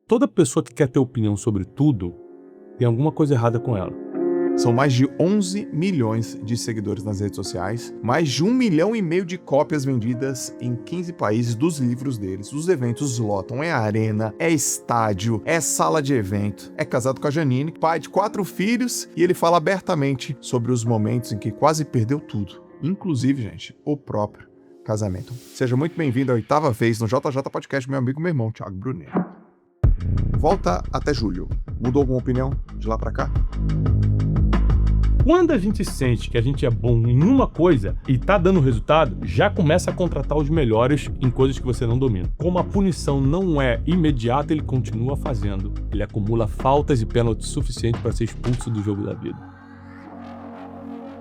Toda pessoa que quer ter opinião sobre tudo, tem alguma coisa errada com ela. São mais de 11 milhões de seguidores nas redes sociais, mais de 1,5 milhão de cópias vendidas em 15 países dos livros deles. Os eventos lotam, é arena, é estádio, é sala de evento. É casado com a Janine, pai de 4 filhos, e ele fala abertamente sobre os momentos em que quase perdeu tudo. Inclusive, gente, o próprio casamento. Seja muito bem-vindo à 8ª vez no JJ Podcast, meu amigo, meu irmão, Thiago Brunet. Volta até julho. Mudou alguma opinião de lá pra cá? Quando a gente sente que a gente é bom em uma coisa e tá dando resultado, já começa a contratar os melhores em coisas que você não domina. Como a punição não é imediata, ele continua fazendo. Ele acumula faltas e pênaltis suficientes para ser expulso do jogo da vida.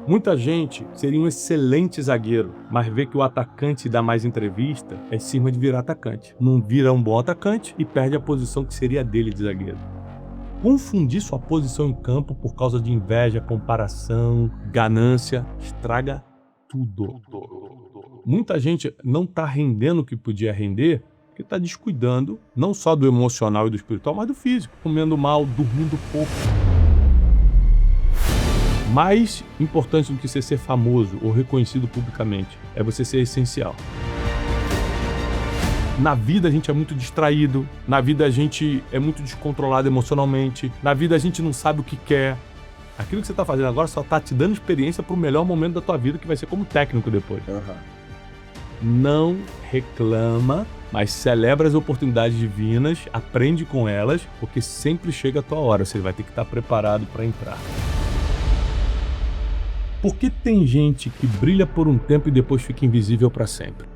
Muita gente seria um excelente zagueiro, mas vê que o atacante dá mais entrevista, é cisma de virar atacante. Não vira um bom atacante e perde a posição que seria dele de zagueiro. Confundir sua posição em campo por causa de inveja, comparação, ganância, estraga tudo. Muita gente não está rendendo o que podia render porque está descuidando não só do emocional e do espiritual, mas do físico, comendo mal, dormindo pouco. Mais importante do que você ser famoso ou reconhecido publicamente é você ser essencial. Na vida a gente é muito distraído, na vida a gente é muito descontrolado emocionalmente, na vida a gente não sabe o que quer. Aquilo que você está fazendo agora só está te dando experiência para o melhor momento da tua vida, que vai ser como técnico depois. Não reclama, mas celebra as oportunidades divinas, aprende com elas, porque sempre chega a tua hora, você vai ter que estar preparado para entrar. Por que tem gente que brilha por um tempo e depois fica invisível para sempre?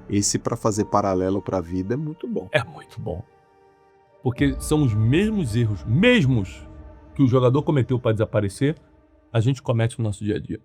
Esse, para fazer paralelo para a vida, é muito bom. É muito bom. Porque são os mesmos erros, que o jogador cometeu para desaparecer, a gente comete no nosso dia a dia.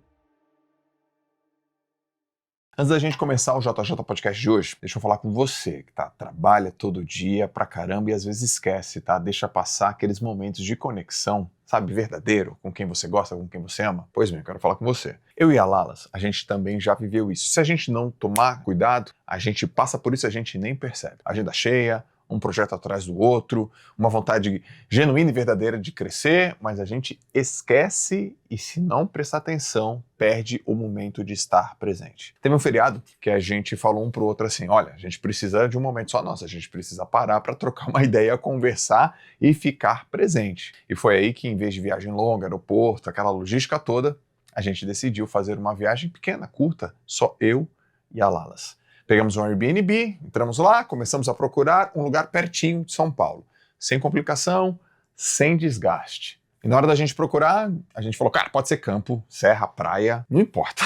Antes da gente começar o JJ Podcast de hoje, deixa eu falar com você que trabalha todo dia pra caramba e às vezes esquece, tá? Deixa passar aqueles momentos de conexão, sabe, verdadeiro, com quem você gosta, com quem você ama. Pois bem, eu quero falar com você. Eu e a Lalas, a gente também já viveu isso. Se a gente não tomar cuidado, a gente passa por isso e a gente nem percebe. Agenda cheia, um projeto atrás do outro, uma vontade genuína e verdadeira de crescer, mas a gente esquece e, se não prestar atenção, perde o momento de estar presente. Teve um feriado que a gente falou um pro outro assim, olha, a gente precisa de um momento só nosso, a gente precisa parar para trocar uma ideia, conversar e ficar presente. E foi aí que, em vez de viagem longa, aeroporto, aquela logística toda, a gente decidiu fazer uma viagem pequena, curta, só eu e a Lalas. Pegamos um Airbnb, entramos lá, começamos a procurar um lugar pertinho de São Paulo. Sem complicação, sem desgaste. E na hora da gente procurar, a gente falou, cara, pode ser campo, serra, praia, não importa.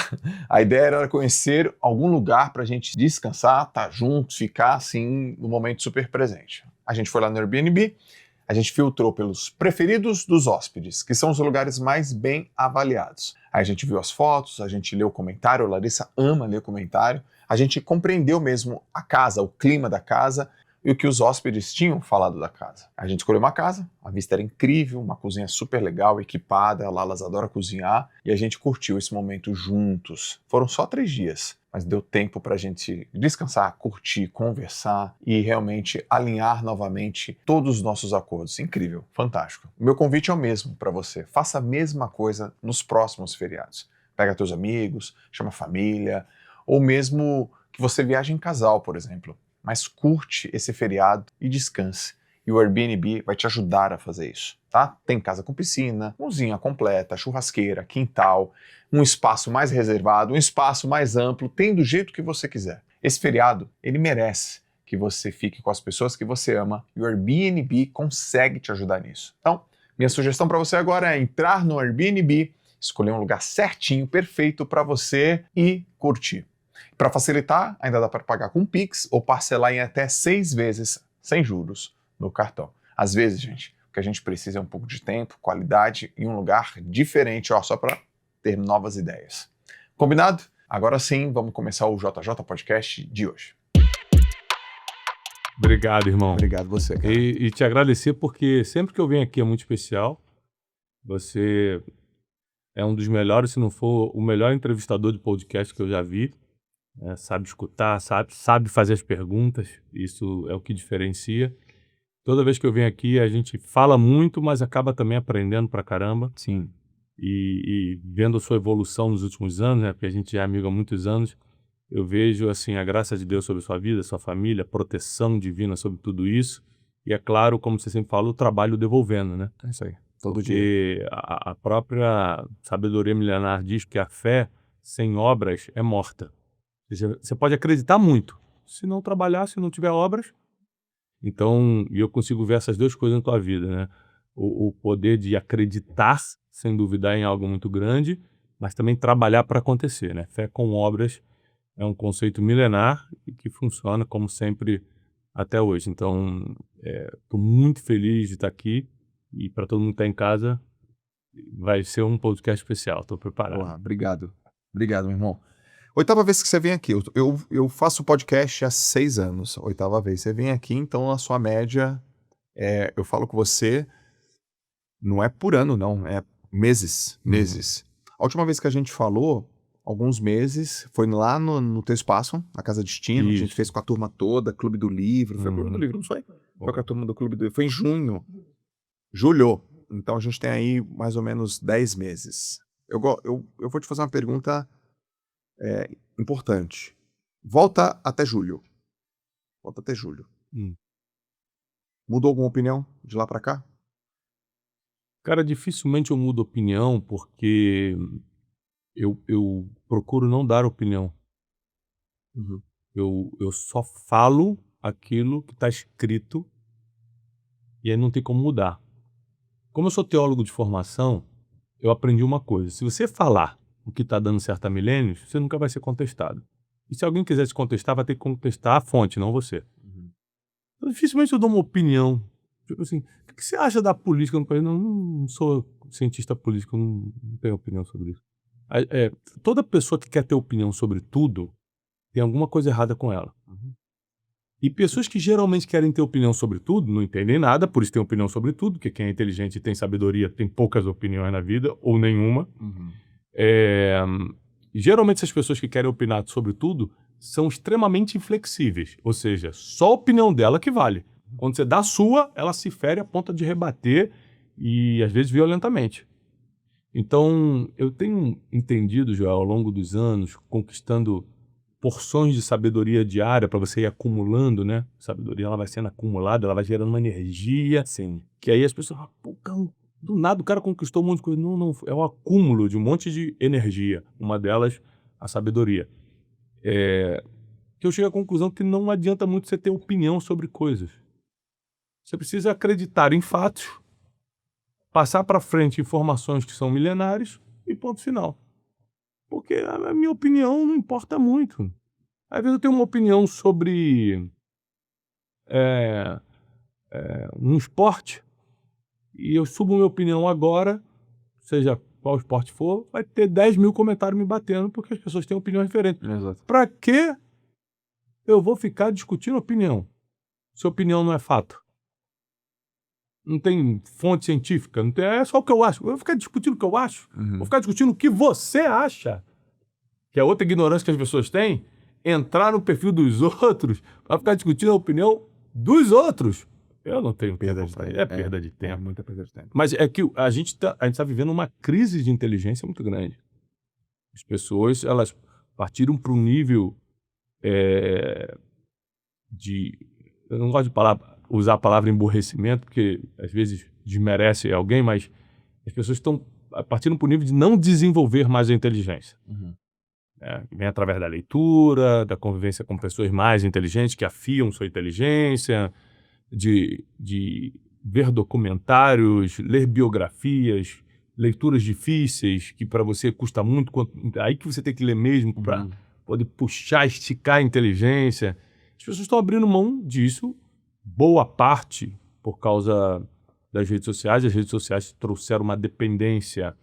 A ideia era conhecer algum lugar pra gente descansar, estar juntos, ficar assim, no momento super presente. A gente foi lá no Airbnb, a gente filtrou pelos preferidos dos hóspedes, que são os lugares mais bem avaliados. Aí a gente viu as fotos, a gente leu o comentário, a Larissa ama ler comentário, a gente compreendeu mesmo a casa, o clima da casa e o que os hóspedes tinham falado da casa. A gente escolheu uma casa, a vista era incrível, uma cozinha super legal, equipada, a Lalas adora cozinhar e a gente curtiu esse momento juntos. Foram só 3 dias, mas deu tempo pra gente descansar, curtir, conversar e realmente alinhar novamente todos os nossos acordos. Incrível, fantástico. O meu convite é o mesmo para você. Faça a mesma coisa nos próximos feriados. Pega teus amigos, chama a família, ou mesmo que você viaje em casal, por exemplo. Mas curte esse feriado e descanse. E o Airbnb vai te ajudar a fazer isso, tá? Tem casa com piscina, cozinha completa, churrasqueira, quintal, um espaço mais reservado, um espaço mais amplo, tem do jeito que você quiser. Esse feriado, ele merece que você fique com as pessoas que você ama e o Airbnb consegue te ajudar nisso. Então, minha sugestão para você agora é entrar no Airbnb, escolher um lugar certinho, perfeito para você e curtir. Para facilitar, ainda dá para pagar com Pix ou parcelar em até 6 vezes, sem juros, no cartão. Às vezes, gente, o que a gente precisa é um pouco de tempo, qualidade e um lugar diferente, só para ter novas ideias. Combinado? Agora sim, vamos começar o JJ Podcast de hoje. Obrigado, irmão. Obrigado você, cara. E te agradecer porque sempre que eu venho aqui é muito especial. Você é um dos melhores, se não for o melhor entrevistador de podcast que eu já vi. Sabe escutar, sabe fazer as perguntas, isso é o que diferencia. Toda vez que eu venho aqui, a gente fala muito, mas acaba também aprendendo pra caramba. Sim. E vendo a sua evolução nos últimos anos, né? Porque a gente já é amigo há muitos anos, eu vejo, assim, a graça de Deus sobre sua vida, sua família, a proteção divina sobre tudo isso. E é claro, como você sempre fala, o trabalho devolvendo, né? É isso aí. Todo dia. Porque a própria sabedoria milenar diz que a fé sem obras é morta. Ou seja, você pode acreditar muito, se não trabalhar, se não tiver obras. Então, e eu consigo ver essas duas coisas na tua vida, né? O poder de acreditar, sem duvidar, em algo muito grande, mas também trabalhar para acontecer, né? Fé com obras é um conceito milenar e que funciona, como sempre, até hoje. Então, estou muito feliz de estar aqui e para todo mundo que está em casa, vai ser um podcast especial, estou preparado. Porra, obrigado. Obrigado, meu irmão. 8ª vez que você vem aqui. Eu faço podcast há 6 anos. 8ª vez. Você vem aqui, então a sua média, eu falo com você, não é por ano, não. É meses. Meses. A última vez que a gente falou, alguns meses, foi lá no teu espaço, na Casa Destino. A gente Isso. fez com a turma toda, Clube do Livro. Foi o Clube do Livro, não foi? Foi com a turma do Clube do Livro. Foi em junho. Julho. Então a gente tem aí mais ou menos 10 meses. Eu vou te fazer uma pergunta importante. Volta até julho. Volta até julho. Mudou alguma opinião de lá pra cá? Cara, dificilmente eu mudo opinião, porque eu procuro não dar opinião. Eu só falo aquilo que está escrito e aí não tem como mudar. Como eu sou teólogo de formação, eu aprendi uma coisa. Se você falar o que está dando certo há milênios, você nunca vai ser contestado. E se alguém quiser te contestar, vai ter que contestar a fonte, não você. Então, dificilmente eu dou uma opinião. Tipo assim, o que você acha da política no país? Não sou cientista político, não tenho opinião sobre isso. Toda pessoa que quer ter opinião sobre tudo, tem alguma coisa errada com ela. E pessoas que geralmente querem ter opinião sobre tudo, não entendem nada, por isso tem opinião sobre tudo, porque quem é inteligente e tem sabedoria tem poucas opiniões na vida, ou nenhuma. Geralmente essas pessoas que querem opinar sobre tudo são extremamente inflexíveis, ou seja, só a opinião dela que vale. Quando você dá a sua, ela se fere a ponto de rebater e às vezes violentamente. Então, eu tenho entendido, Joel, ao longo dos anos, conquistando porções de sabedoria diária para você ir acumulando, né? Sabedoria, ela vai sendo acumulada, ela vai gerando uma energia. Sim. Que aí as pessoas falam, pô, cara, do nada o cara conquistou um monte de coisa. Não, é o acúmulo de um monte de energia. Uma delas, a sabedoria. Que eu chego à conclusão que não adianta muito você ter opinião sobre coisas. Você precisa acreditar em fatos, passar para frente informações que são milenares e ponto final. Porque a minha opinião não importa muito. Às vezes eu tenho uma opinião sobre um esporte e eu subo minha opinião agora, seja qual esporte for, vai ter 10 mil comentários me batendo porque as pessoas têm opiniões diferentes. Exato. Pra que eu vou ficar discutindo opinião? Se opinião não é fato. Não tem fonte científica, não tem, é só o que eu acho. Eu vou ficar discutindo o que eu acho. Vou ficar discutindo o que você acha. Que é outra ignorância que as pessoas têm. Entrar no perfil dos outros para ficar discutindo a opinião dos outros. Eu não tenho perda de tempo. É perda de tempo. Muita perda de tempo. Mas é que a gente tá vivendo uma crise de inteligência muito grande. As pessoas, elas partiram para um nível eu não gosto de usar a palavra emburrecimento, porque às vezes desmerece alguém, mas as pessoas estão partindo para o nível de não desenvolver mais a inteligência. Vem através da leitura, da convivência com pessoas mais inteligentes, que afiam sua inteligência, de ver documentários, ler biografias, leituras difíceis, que para você custa muito, aí que você tem que ler mesmo para poder puxar, esticar a inteligência. As pessoas estão abrindo mão disso, boa parte por causa das redes sociais. As redes sociais trouxeram uma dependência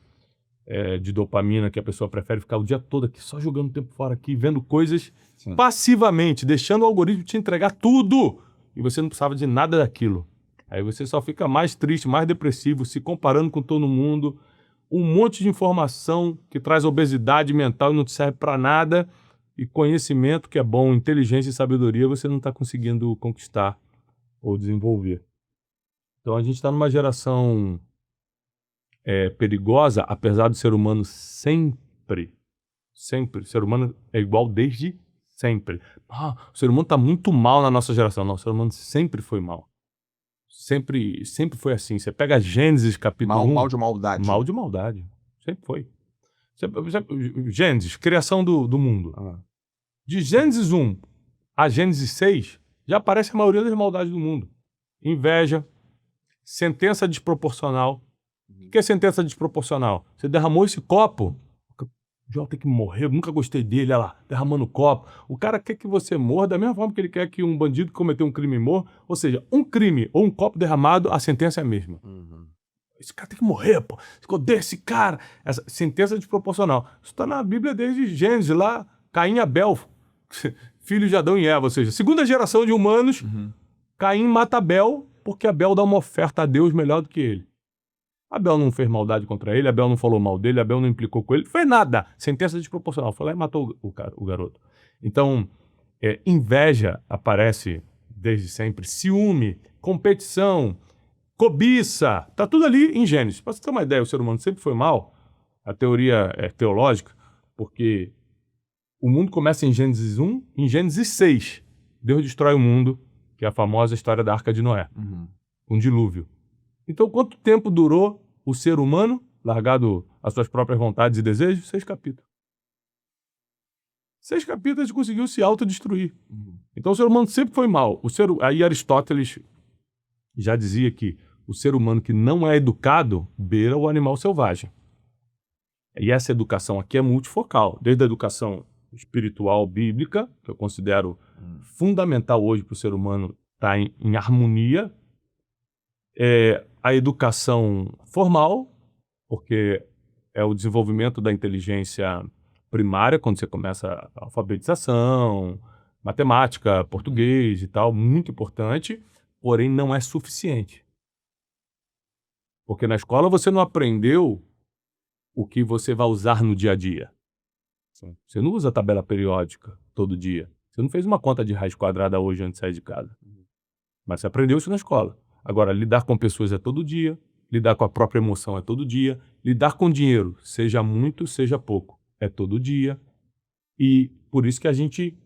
de dopamina, que a pessoa prefere ficar o dia todo aqui, só jogando tempo fora aqui, vendo coisas passivamente, deixando o algoritmo te entregar tudo, e você não precisava de nada daquilo. Aí você só fica mais triste, mais depressivo, se comparando com todo mundo, um monte de informação que traz obesidade mental e não te serve para nada, e conhecimento que é bom, inteligência e sabedoria, você não está conseguindo conquistar ou desenvolver. Então a gente está numa geração perigosa, apesar do ser humano sempre, o ser humano é igual desde sempre. O ser humano está muito mal na nossa geração. Não, o ser humano sempre foi mal. Sempre foi assim. Você pega Gênesis capítulo 1... Mal de maldade. Mal de maldade. Sempre foi. Gênesis, criação do mundo. De Gênesis 1 a Gênesis 6, já aparece a maioria das maldades do mundo. Inveja, sentença desproporcional. O que é sentença desproporcional? Você derramou esse copo, o João tem que morrer, eu nunca gostei dele, olha lá, derramando o copo. O cara quer que você morra da mesma forma que ele quer que um bandido que cometeu um crime morra. Ou seja, um crime ou um copo derramado, a sentença é a mesma. Esse cara tem que morrer, pô. Odeio esse cara. Essa sentença desproporcional. Isso está na Bíblia desde Gênesis, lá, Caim e Abel, filhos de Adão e Eva. Ou seja, segunda geração de humanos, Caim mata Abel porque Abel dá uma oferta a Deus melhor do que ele. Abel não fez maldade contra ele, Abel não falou mal dele, Abel não implicou com ele, não fez nada. Sentença desproporcional. Foi lá e matou o garoto. Então, inveja aparece desde sempre, ciúme, competição, cobiça, tá tudo ali em Gênesis. Para você ter uma ideia, o ser humano sempre foi mal, a teoria é teológica, porque o mundo começa em Gênesis 1, em Gênesis 6, Deus destrói o mundo, que é a famosa história da Arca de Noé, um dilúvio. Então, quanto tempo durou o ser humano, largado às suas próprias vontades e desejos? 6 capítulos. 6 capítulos ele conseguiu se autodestruir. Então, o ser humano sempre foi mal. Aí Aristóteles já dizia que o ser humano que não é educado beira o animal selvagem. E essa educação aqui é multifocal, desde a educação espiritual bíblica, que eu considero fundamental hoje para o ser humano estar em harmonia, a educação formal, porque é o desenvolvimento da inteligência primária, quando você começa a alfabetização, matemática, português e tal, muito importante, porém não é suficiente. Porque na escola você não aprendeu o que você vai usar no dia a dia. Você não usa tabela periódica todo dia. Você não fez uma conta de raiz quadrada hoje antes de sair de casa. Mas você aprendeu isso na escola. Agora, lidar com pessoas é todo dia, lidar com a própria emoção é todo dia, lidar com dinheiro, seja muito, seja pouco, é todo dia. E por isso que a gente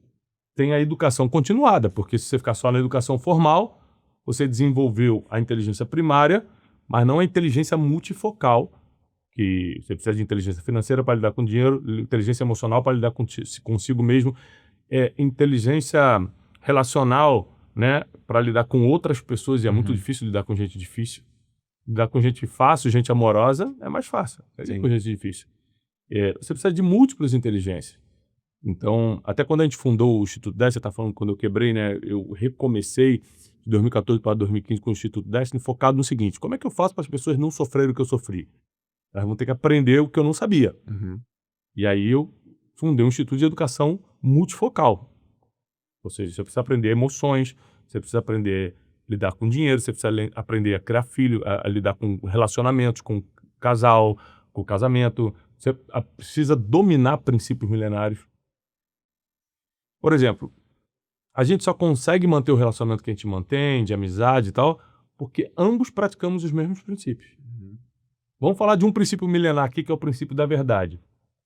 tem a educação continuada, porque se você ficar só na educação formal, você desenvolveu a inteligência primária, mas não a inteligência multifocal, que você precisa de inteligência financeira para lidar com dinheiro, inteligência emocional para lidar consigo mesmo, inteligência relacional, né, para lidar com outras pessoas, e é muito difícil lidar com gente difícil. Lidar com gente fácil, gente amorosa, é mais fácil. Lidar com gente difícil. Você precisa de múltiplas inteligências. Então, até quando a gente fundou o Instituto Destiny, você está falando quando eu quebrei, né, eu recomecei de 2014 para 2015 com o Instituto Destiny, focado no seguinte: como é que eu faço para as pessoas não sofrerem o que eu sofri? Elas vão ter que aprender o que eu não sabia. E aí eu fundei um Instituto de Educação Multifocal. Ou seja, você precisa aprender emoções, você precisa aprender a lidar com dinheiro, você precisa aprender a criar filho, a lidar com relacionamentos, com casal, com casamento. Você precisa dominar princípios milenários. Por exemplo, a gente só consegue manter o relacionamento que a gente mantém, de amizade e tal, porque ambos praticamos os mesmos princípios. Vamos falar de um princípio milenar aqui, que é o princípio da verdade.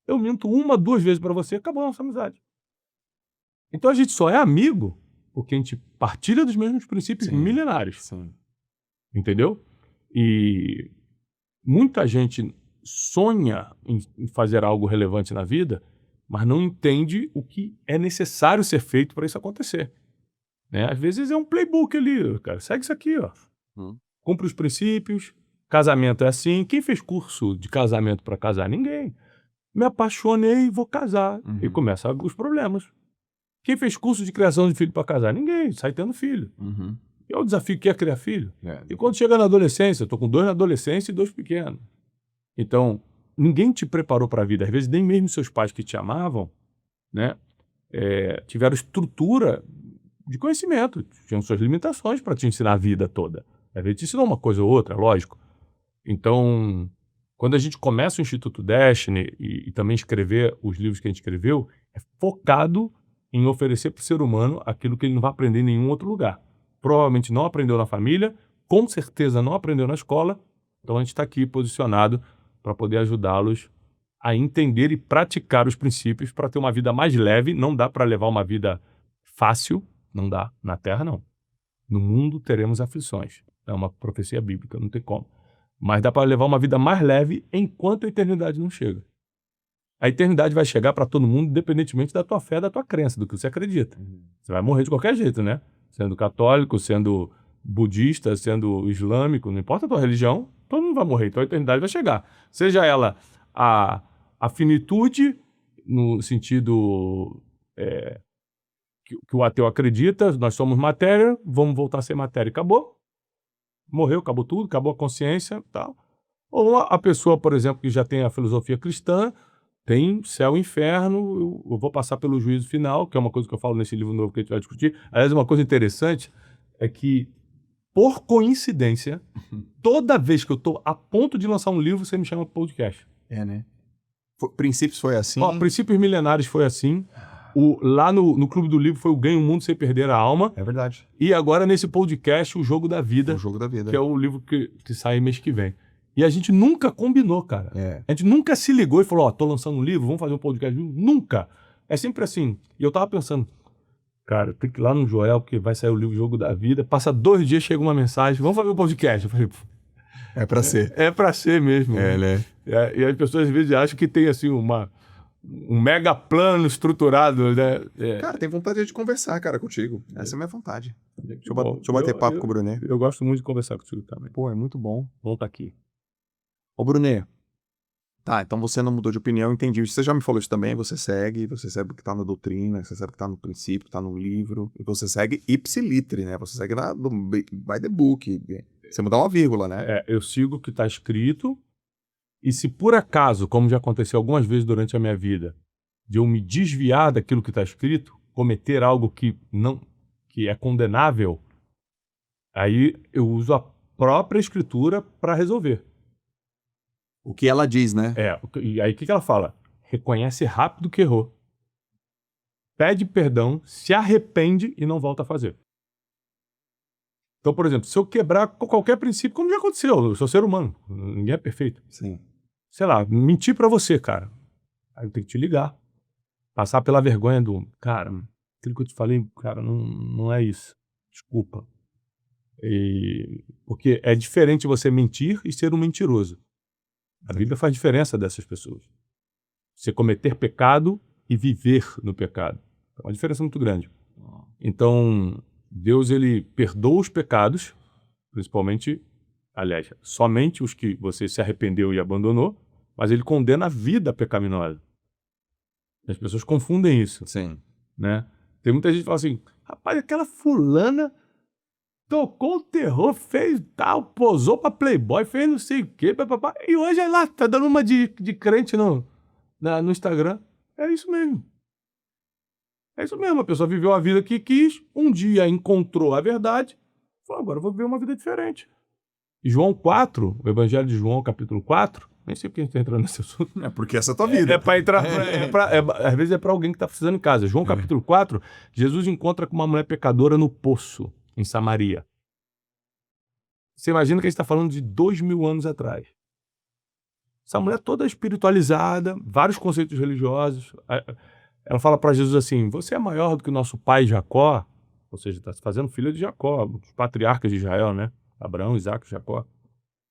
Eu minto 1, 2 vezes para você, acabou a nossa amizade. Então a gente só é amigo porque a gente partilha dos mesmos princípios milenários. Entendeu? E muita gente sonha em fazer algo relevante na vida, mas não entende o que é necessário ser feito para isso acontecer. Né? Às vezes é um playbook ali, cara. Segue isso aqui, ó. Cumpre os princípios. Casamento é assim. Quem fez curso de casamento para casar? Ninguém. Me apaixonei, vou casar. E começam os problemas. Quem fez curso de criação de filho para casar? Ninguém. Sai tendo filho. E é o desafio que é criar filho. E quando chega na adolescência, eu tô com 2 na adolescência e 2 pequenos. Então, ninguém te preparou para a vida. Às vezes, nem mesmo seus pais que te amavam, né, tiveram estrutura de conhecimento. Tinham suas limitações para te ensinar a vida toda. Às vezes, te ensinou uma coisa ou outra, lógico. Então, quando a gente começa o Instituto Destiny e também escrever os livros que a gente escreveu, é focado em oferecer para o ser humano aquilo que ele não vai aprender em nenhum outro lugar. Provavelmente não aprendeu na família, com certeza não aprendeu na escola, então a gente está aqui posicionado para poder ajudá-los a entender e praticar os princípios para ter uma vida mais leve. Não dá para levar uma vida fácil, não dá, na Terra não. No mundo teremos aflições, é uma profecia bíblica, não tem como. Mas dá para levar uma vida mais leve enquanto a eternidade não chega. A eternidade vai chegar para todo mundo, independentemente da tua fé, da tua crença, do que você acredita. Você vai morrer de qualquer jeito, né? Sendo católico, sendo budista, sendo islâmico, não importa a tua religião, todo mundo vai morrer. Então a eternidade vai chegar. Seja ela a finitude, no sentido que o ateu acredita, nós somos matéria, vamos voltar a ser matéria. Acabou. Morreu, acabou tudo, acabou a consciência e tal. Ou a pessoa, por exemplo, que já tem a filosofia cristã, tem céu e inferno, eu vou passar pelo juízo final, que é uma coisa que eu falo nesse livro novo que a gente vai discutir. Aliás, uma coisa interessante é que, por coincidência, toda vez que eu estou a ponto de lançar um livro, você me chama para podcast. Né? Princípios foi assim? Princípios Milenares foi assim. Lá no Clube do Livro foi o Ganhe o Mundo Sem Perder a Alma. É verdade. E agora nesse podcast, O Jogo da Vida. O Jogo da Vida. Que é o livro que sai mês que vem. E a gente nunca combinou, cara. A gente nunca se ligou e falou, tô lançando um livro, vamos fazer um podcast. Nunca. É sempre assim. E eu tava pensando, cara, tem que ir lá no Joel, porque vai sair o livro Jogo da Vida. Passa 2 dias, chega uma mensagem, vamos fazer um podcast. Eu falei, é pra ser. É pra ser mesmo. Né? E as pessoas às vezes acham que tem assim um mega plano estruturado, né? Cara, tem vontade de conversar, cara, contigo. Essa é a minha vontade. Deixa eu bater papo com o Brunet. Eu gosto muito de conversar contigo também. Pô, é muito bom. Bom estar aqui. Ô, Brunet. Tá, então você não mudou de opinião, entendi. Você já me falou isso também, você segue o que tá na doutrina, você sabe o que tá no princípio, que tá no livro, e você segue ipsilitri, né? Você segue by the book. Você mudar uma vírgula, né? Eu sigo o que tá escrito, e se por acaso, como já aconteceu algumas vezes durante a minha vida, de eu me desviar daquilo que tá escrito, cometer algo que é condenável, aí eu uso a própria escritura para resolver. O que ela diz, né? E aí o que ela fala? Reconhece rápido que errou. Pede perdão, se arrepende e não volta a fazer. Então, por exemplo, se eu quebrar qualquer princípio, como já aconteceu, eu sou ser humano, ninguém é perfeito. Sim. Sei lá, mentir pra você, cara. Aí eu tenho que te ligar. Passar pela vergonha cara, aquilo que eu te falei, cara, não é isso. Desculpa. Porque é diferente você mentir e ser um mentiroso. A Bíblia faz diferença dessas pessoas. Você cometer pecado e viver no pecado. É uma diferença muito grande. Então, Deus, ele perdoa os pecados, principalmente, aliás, somente os que você se arrependeu e abandonou, mas ele condena a vida pecaminosa. As pessoas confundem isso. Sim. Né? Tem muita gente que fala assim, rapaz, aquela fulana tocou o terror, fez tal, posou pra Playboy, fez não sei o quê, papapá, e hoje ela tá dando uma de crente no Instagram. É isso mesmo. É isso mesmo, a pessoa viveu a vida que quis, um dia encontrou a verdade, falou, agora eu vou viver uma vida diferente. E João 4, o Evangelho de João, capítulo 4, nem sei porque a gente tá entrando nesse assunto. É porque essa é a tua vida. É pra entrar, às vezes é pra alguém que tá precisando em casa. João capítulo 4, Jesus encontra com uma mulher pecadora no poço, em Samaria. Você imagina que a gente está falando de 2000 anos atrás. Essa mulher toda espiritualizada, vários conceitos religiosos. Ela fala para Jesus assim, você é maior do que o nosso pai Jacó? Ou seja, está se fazendo filho de Jacó, os patriarcas de Israel, né? Abraão, Isaac, Jacó.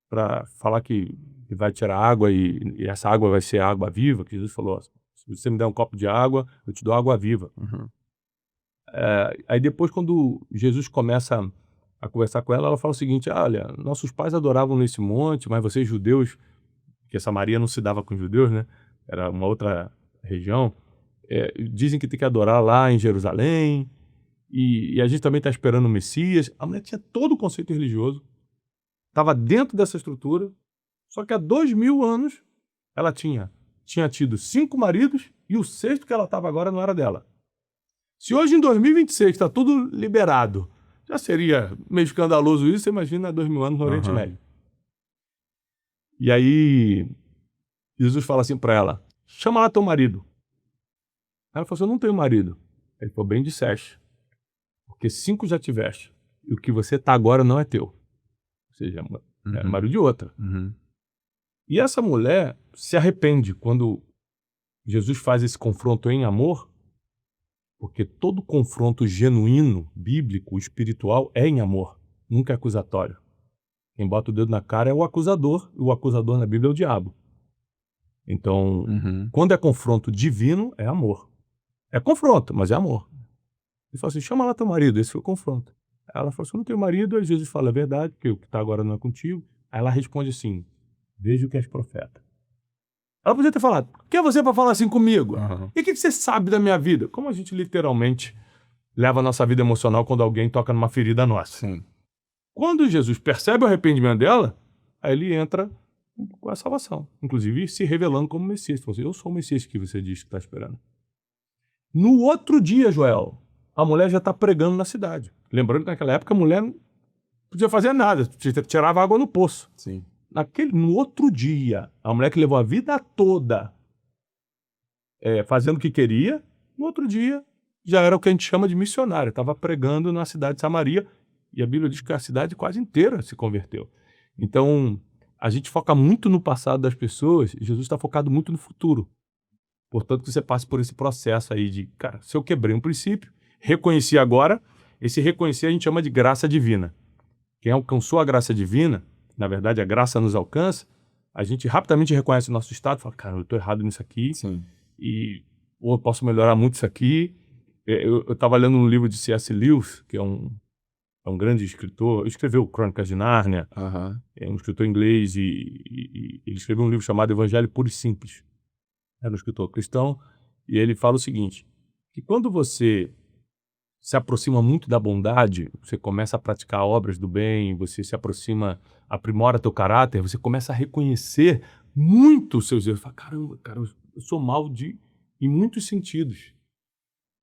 Para falar que vai tirar água e essa água vai ser água viva, que Jesus falou, se você me der um copo de água, eu te dou água viva. Aí depois, quando Jesus começa a conversar com ela, ela fala o seguinte, olha, nossos pais adoravam nesse monte, mas vocês judeus, que Samaria não se dava com os judeus, né? Era uma outra região, dizem que tem que adorar lá em Jerusalém, e a gente também está esperando o Messias. A mulher tinha todo o conceito religioso, estava dentro dessa estrutura, só que há 2000 anos ela tinha tido 5 maridos e o 6º que ela estava agora não era dela. Se hoje em 2026 está tudo liberado, já seria meio escandaloso isso, você imagina há 2000 anos no Oriente Médio. E aí, Jesus fala assim para ela, chama lá teu marido. Ela falou assim, eu não tenho marido. Ele falou, bem disseste, porque 5 já tiveste, e o que você está agora não é teu. seja, era marido de outra. E essa mulher se arrepende quando Jesus faz esse confronto em amor, porque todo confronto genuíno, bíblico, espiritual, é em amor, nunca é acusatório. Quem bota o dedo na cara é o acusador, e o acusador na Bíblia é o diabo. Então, quando é confronto divino, é amor. É confronto, mas é amor. Ele fala assim, chama lá teu marido, esse foi o confronto. Aí ela falou assim, eu não tenho marido, aí Jesus fala, é verdade, que o que está agora não é contigo. Aí ela responde assim, vejo que és profeta. Ela podia ter falado, quem é você para falar assim comigo? E o que você sabe da minha vida? Como a gente literalmente leva a nossa vida emocional quando alguém toca numa ferida nossa. Sim. Quando Jesus percebe o arrependimento dela, aí ele entra com a salvação. Inclusive se revelando como Messias. Ele falou assim, eu sou o Messias que você diz que está esperando. No outro dia, Joel, a mulher já está pregando na cidade. Lembrando que naquela época a mulher não podia fazer nada, tirava água no poço. Sim. No outro dia, a mulher que levou a vida toda fazendo o que queria, no outro dia já era o que a gente chama de missionária. Estava pregando na cidade de Samaria e a Bíblia diz que a cidade quase inteira se converteu. Então, a gente foca muito no passado das pessoas e Jesus está focado muito no futuro. Portanto, que você passe por esse processo aí de, cara, se eu quebrei um princípio, reconheci agora, esse reconhecer a gente chama de graça divina. Quem alcançou a graça divina, na verdade a graça nos alcança, a gente rapidamente reconhece o nosso estado, fala, cara, eu estou errado nisso aqui, Sim. e ou eu posso melhorar muito isso aqui. Eu estava lendo um livro de C.S. Lewis, que é um grande escritor, escreveu Crônicas de Nárnia, é um escritor inglês, e ele escreveu um livro chamado Evangelho Puro e Simples. Era um escritor cristão, e ele fala o seguinte, que quando você se aproxima muito da bondade, você começa a praticar obras do bem, você se aproxima, aprimora teu caráter, você começa a reconhecer muito os seus erros. Fala, caramba, cara, eu sou mal em muitos sentidos.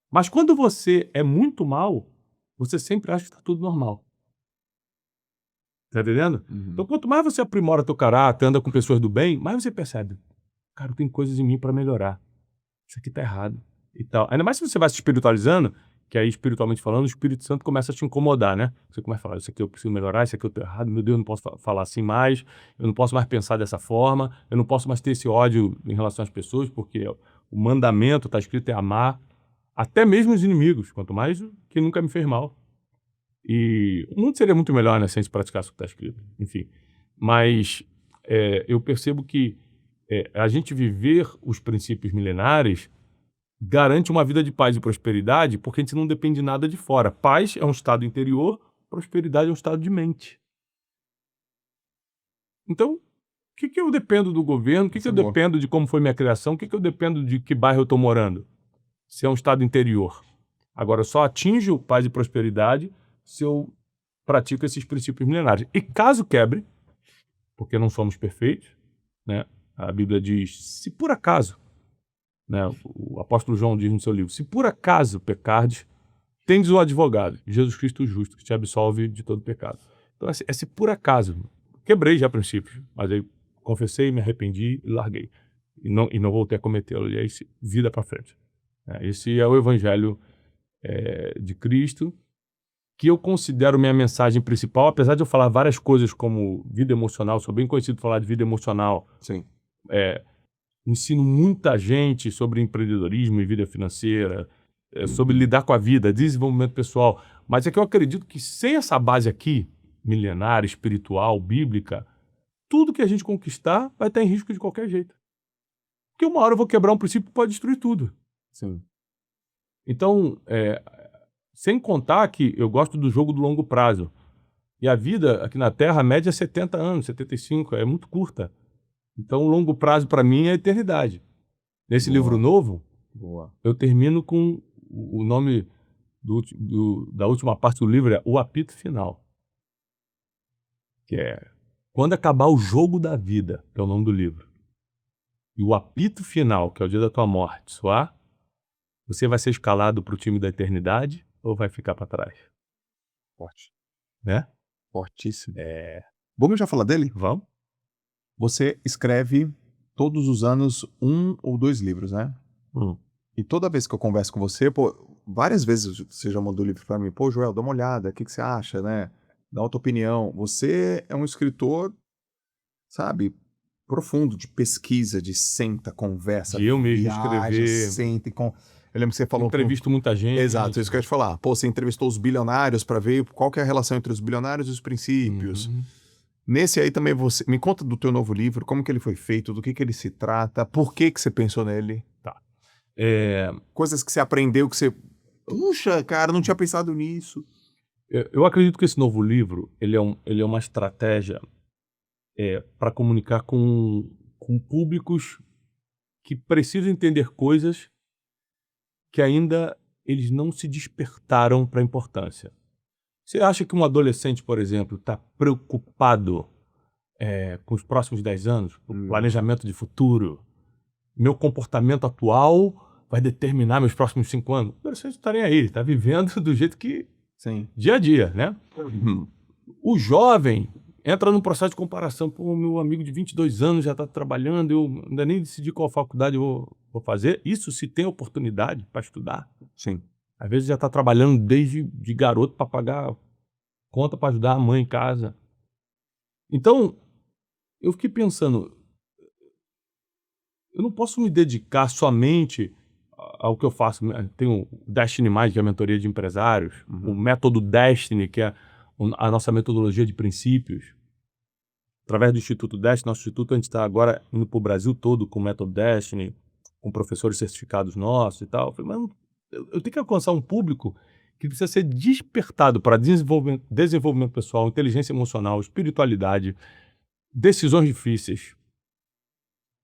Mas quando você é muito mal, você sempre acha que está tudo normal. Tá entendendo? Então, quanto mais você aprimora teu caráter, anda com pessoas do bem, mais você percebe, cara, tem coisas em mim para melhorar. Isso aqui tá errado. E tal. Ainda mais se você vai se espiritualizando, que aí, espiritualmente falando, o Espírito Santo começa a te incomodar, né? Você começa a falar, isso aqui eu preciso melhorar, isso aqui eu tô errado, meu Deus, eu não posso falar assim mais, eu não posso mais pensar dessa forma, eu não posso mais ter esse ódio em relação às pessoas, porque o mandamento, tá escrito, é amar até mesmo os inimigos, quanto mais quem nunca me fez mal. E o mundo seria muito melhor, né, se a gente praticasse o que está escrito. Enfim. Mas eu percebo que a gente viver os princípios milenares garante uma vida de paz e prosperidade, porque a gente não depende de nada de fora. Paz é um estado interior, prosperidade é um estado de mente. Então, o que eu dependo do governo? O que eu dependo de como foi minha criação? O que eu dependo de que bairro eu estou morando? Se é um estado interior. Agora, eu só atinjo paz e prosperidade se eu pratico esses princípios milenares. E caso quebre, porque não somos perfeitos, né? A Bíblia diz, se por acaso, né, o apóstolo João diz no seu livro, se por acaso pecardes, tendes um advogado, Jesus Cristo justo, que te absolve de todo pecado. Então, se por acaso, quebrei já princípios, mas aí confessei, me arrependi e larguei. E não voltei a cometê-lo. E aí, vida para frente. Esse é o evangelho de Cristo, que eu considero minha mensagem principal, apesar de eu falar várias coisas como vida emocional, sou bem conhecido por falar de vida emocional. Sim. Ensino muita gente sobre empreendedorismo e vida financeira, sobre lidar com a vida, desenvolvimento pessoal. Mas é que eu acredito que sem essa base aqui, milenar, espiritual, bíblica, tudo que a gente conquistar vai estar em risco de qualquer jeito. Porque uma hora eu vou quebrar um princípio que pode destruir tudo. Sim. Então, sem contar que eu gosto do jogo do longo prazo. E a vida aqui na Terra, a média é 70 anos, 75, é muito curta. Então, o longo prazo para mim é a eternidade. Nesse livro novo, eu termino com o nome da última parte do livro, é O Apito Final. Que é Quando Acabar o Jogo da Vida, que é o nome do livro. E o apito final, que é o dia da tua morte, soar, você vai ser escalado para o time da eternidade ou vai ficar para trás? Forte. Né? Fortíssimo. Vamos já falar dele? Vamos? Você escreve todos os anos 1 ou 2 livros, né? E toda vez que eu converso com você, várias vezes você já mandou o livro para mim, Joel, dá uma olhada, o que você acha, né? dá a tua opinião. Você é um escritor, sabe, profundo, de pesquisa, de senta, conversa, De eu mesmo viaja, escrever. senta e eu lembro que você falou... Entrevisto muita gente. Exato, isso que eu ia te falar. Pô, você entrevistou os bilionários para ver qual que é a relação entre os bilionários e os princípios. Nesse aí também você... Me conta do teu novo livro, como que ele foi feito, do que ele se trata, por que você pensou nele. Tá. Coisas que você aprendeu que você... Puxa, cara, não tinha pensado nisso. Eu acredito que esse novo livro, ele é uma estratégia para comunicar com públicos que precisam entender coisas que ainda eles não se despertaram para a importância. Você acha que um adolescente, por exemplo, está preocupado com os próximos 10 anos, o planejamento de futuro, meu comportamento atual vai determinar meus próximos 5 anos? O adolescente não está nem aí, ele está vivendo do jeito que... Sim. Dia a dia, né? O jovem entra num processo de comparação. Pô, meu amigo de 22 anos já está trabalhando, eu ainda nem decidi qual faculdade eu vou fazer. Isso se tem oportunidade para estudar. Sim. Às vezes já está trabalhando desde de garoto para pagar conta para ajudar a mãe em casa. Então, eu fiquei pensando, eu não posso me dedicar somente ao que eu faço. Tem o Destiny Mais, que é a mentoria de empresários, o método Destiny, que é a nossa metodologia de princípios. Através do Instituto Destiny, nosso instituto, a gente está agora indo para o Brasil todo com o método Destiny, com professores certificados nossos e tal. Eu falei, mas eu tenho que alcançar um público que precisa ser despertado para desenvolvimento pessoal, inteligência emocional, espiritualidade, decisões difíceis.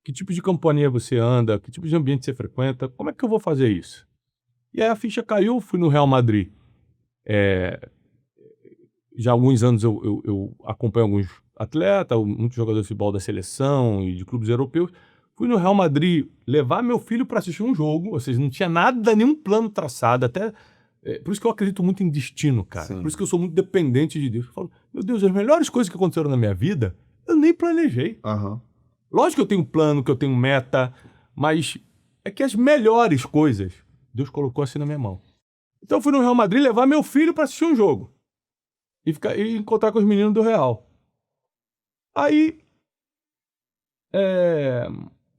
Que tipo de companhia você anda, que tipo de ambiente você frequenta, como é que eu vou fazer isso? E aí a ficha caiu, fui no Real Madrid. Já há alguns anos eu acompanho alguns atletas, muitos jogadores de futebol da seleção e de clubes europeus. Fui no Real Madrid levar meu filho para assistir um jogo, ou seja, não tinha nada, nenhum plano traçado, até... por isso que eu acredito muito em destino, cara. Sim. Por isso que eu sou muito dependente de Deus. Eu falo, meu Deus, as melhores coisas que aconteceram na minha vida, eu nem planejei. Lógico que eu tenho plano, que eu tenho meta, mas é que as melhores coisas Deus colocou assim na minha mão. Então eu fui no Real Madrid levar meu filho para assistir um jogo e encontrar com os meninos do Real. Aí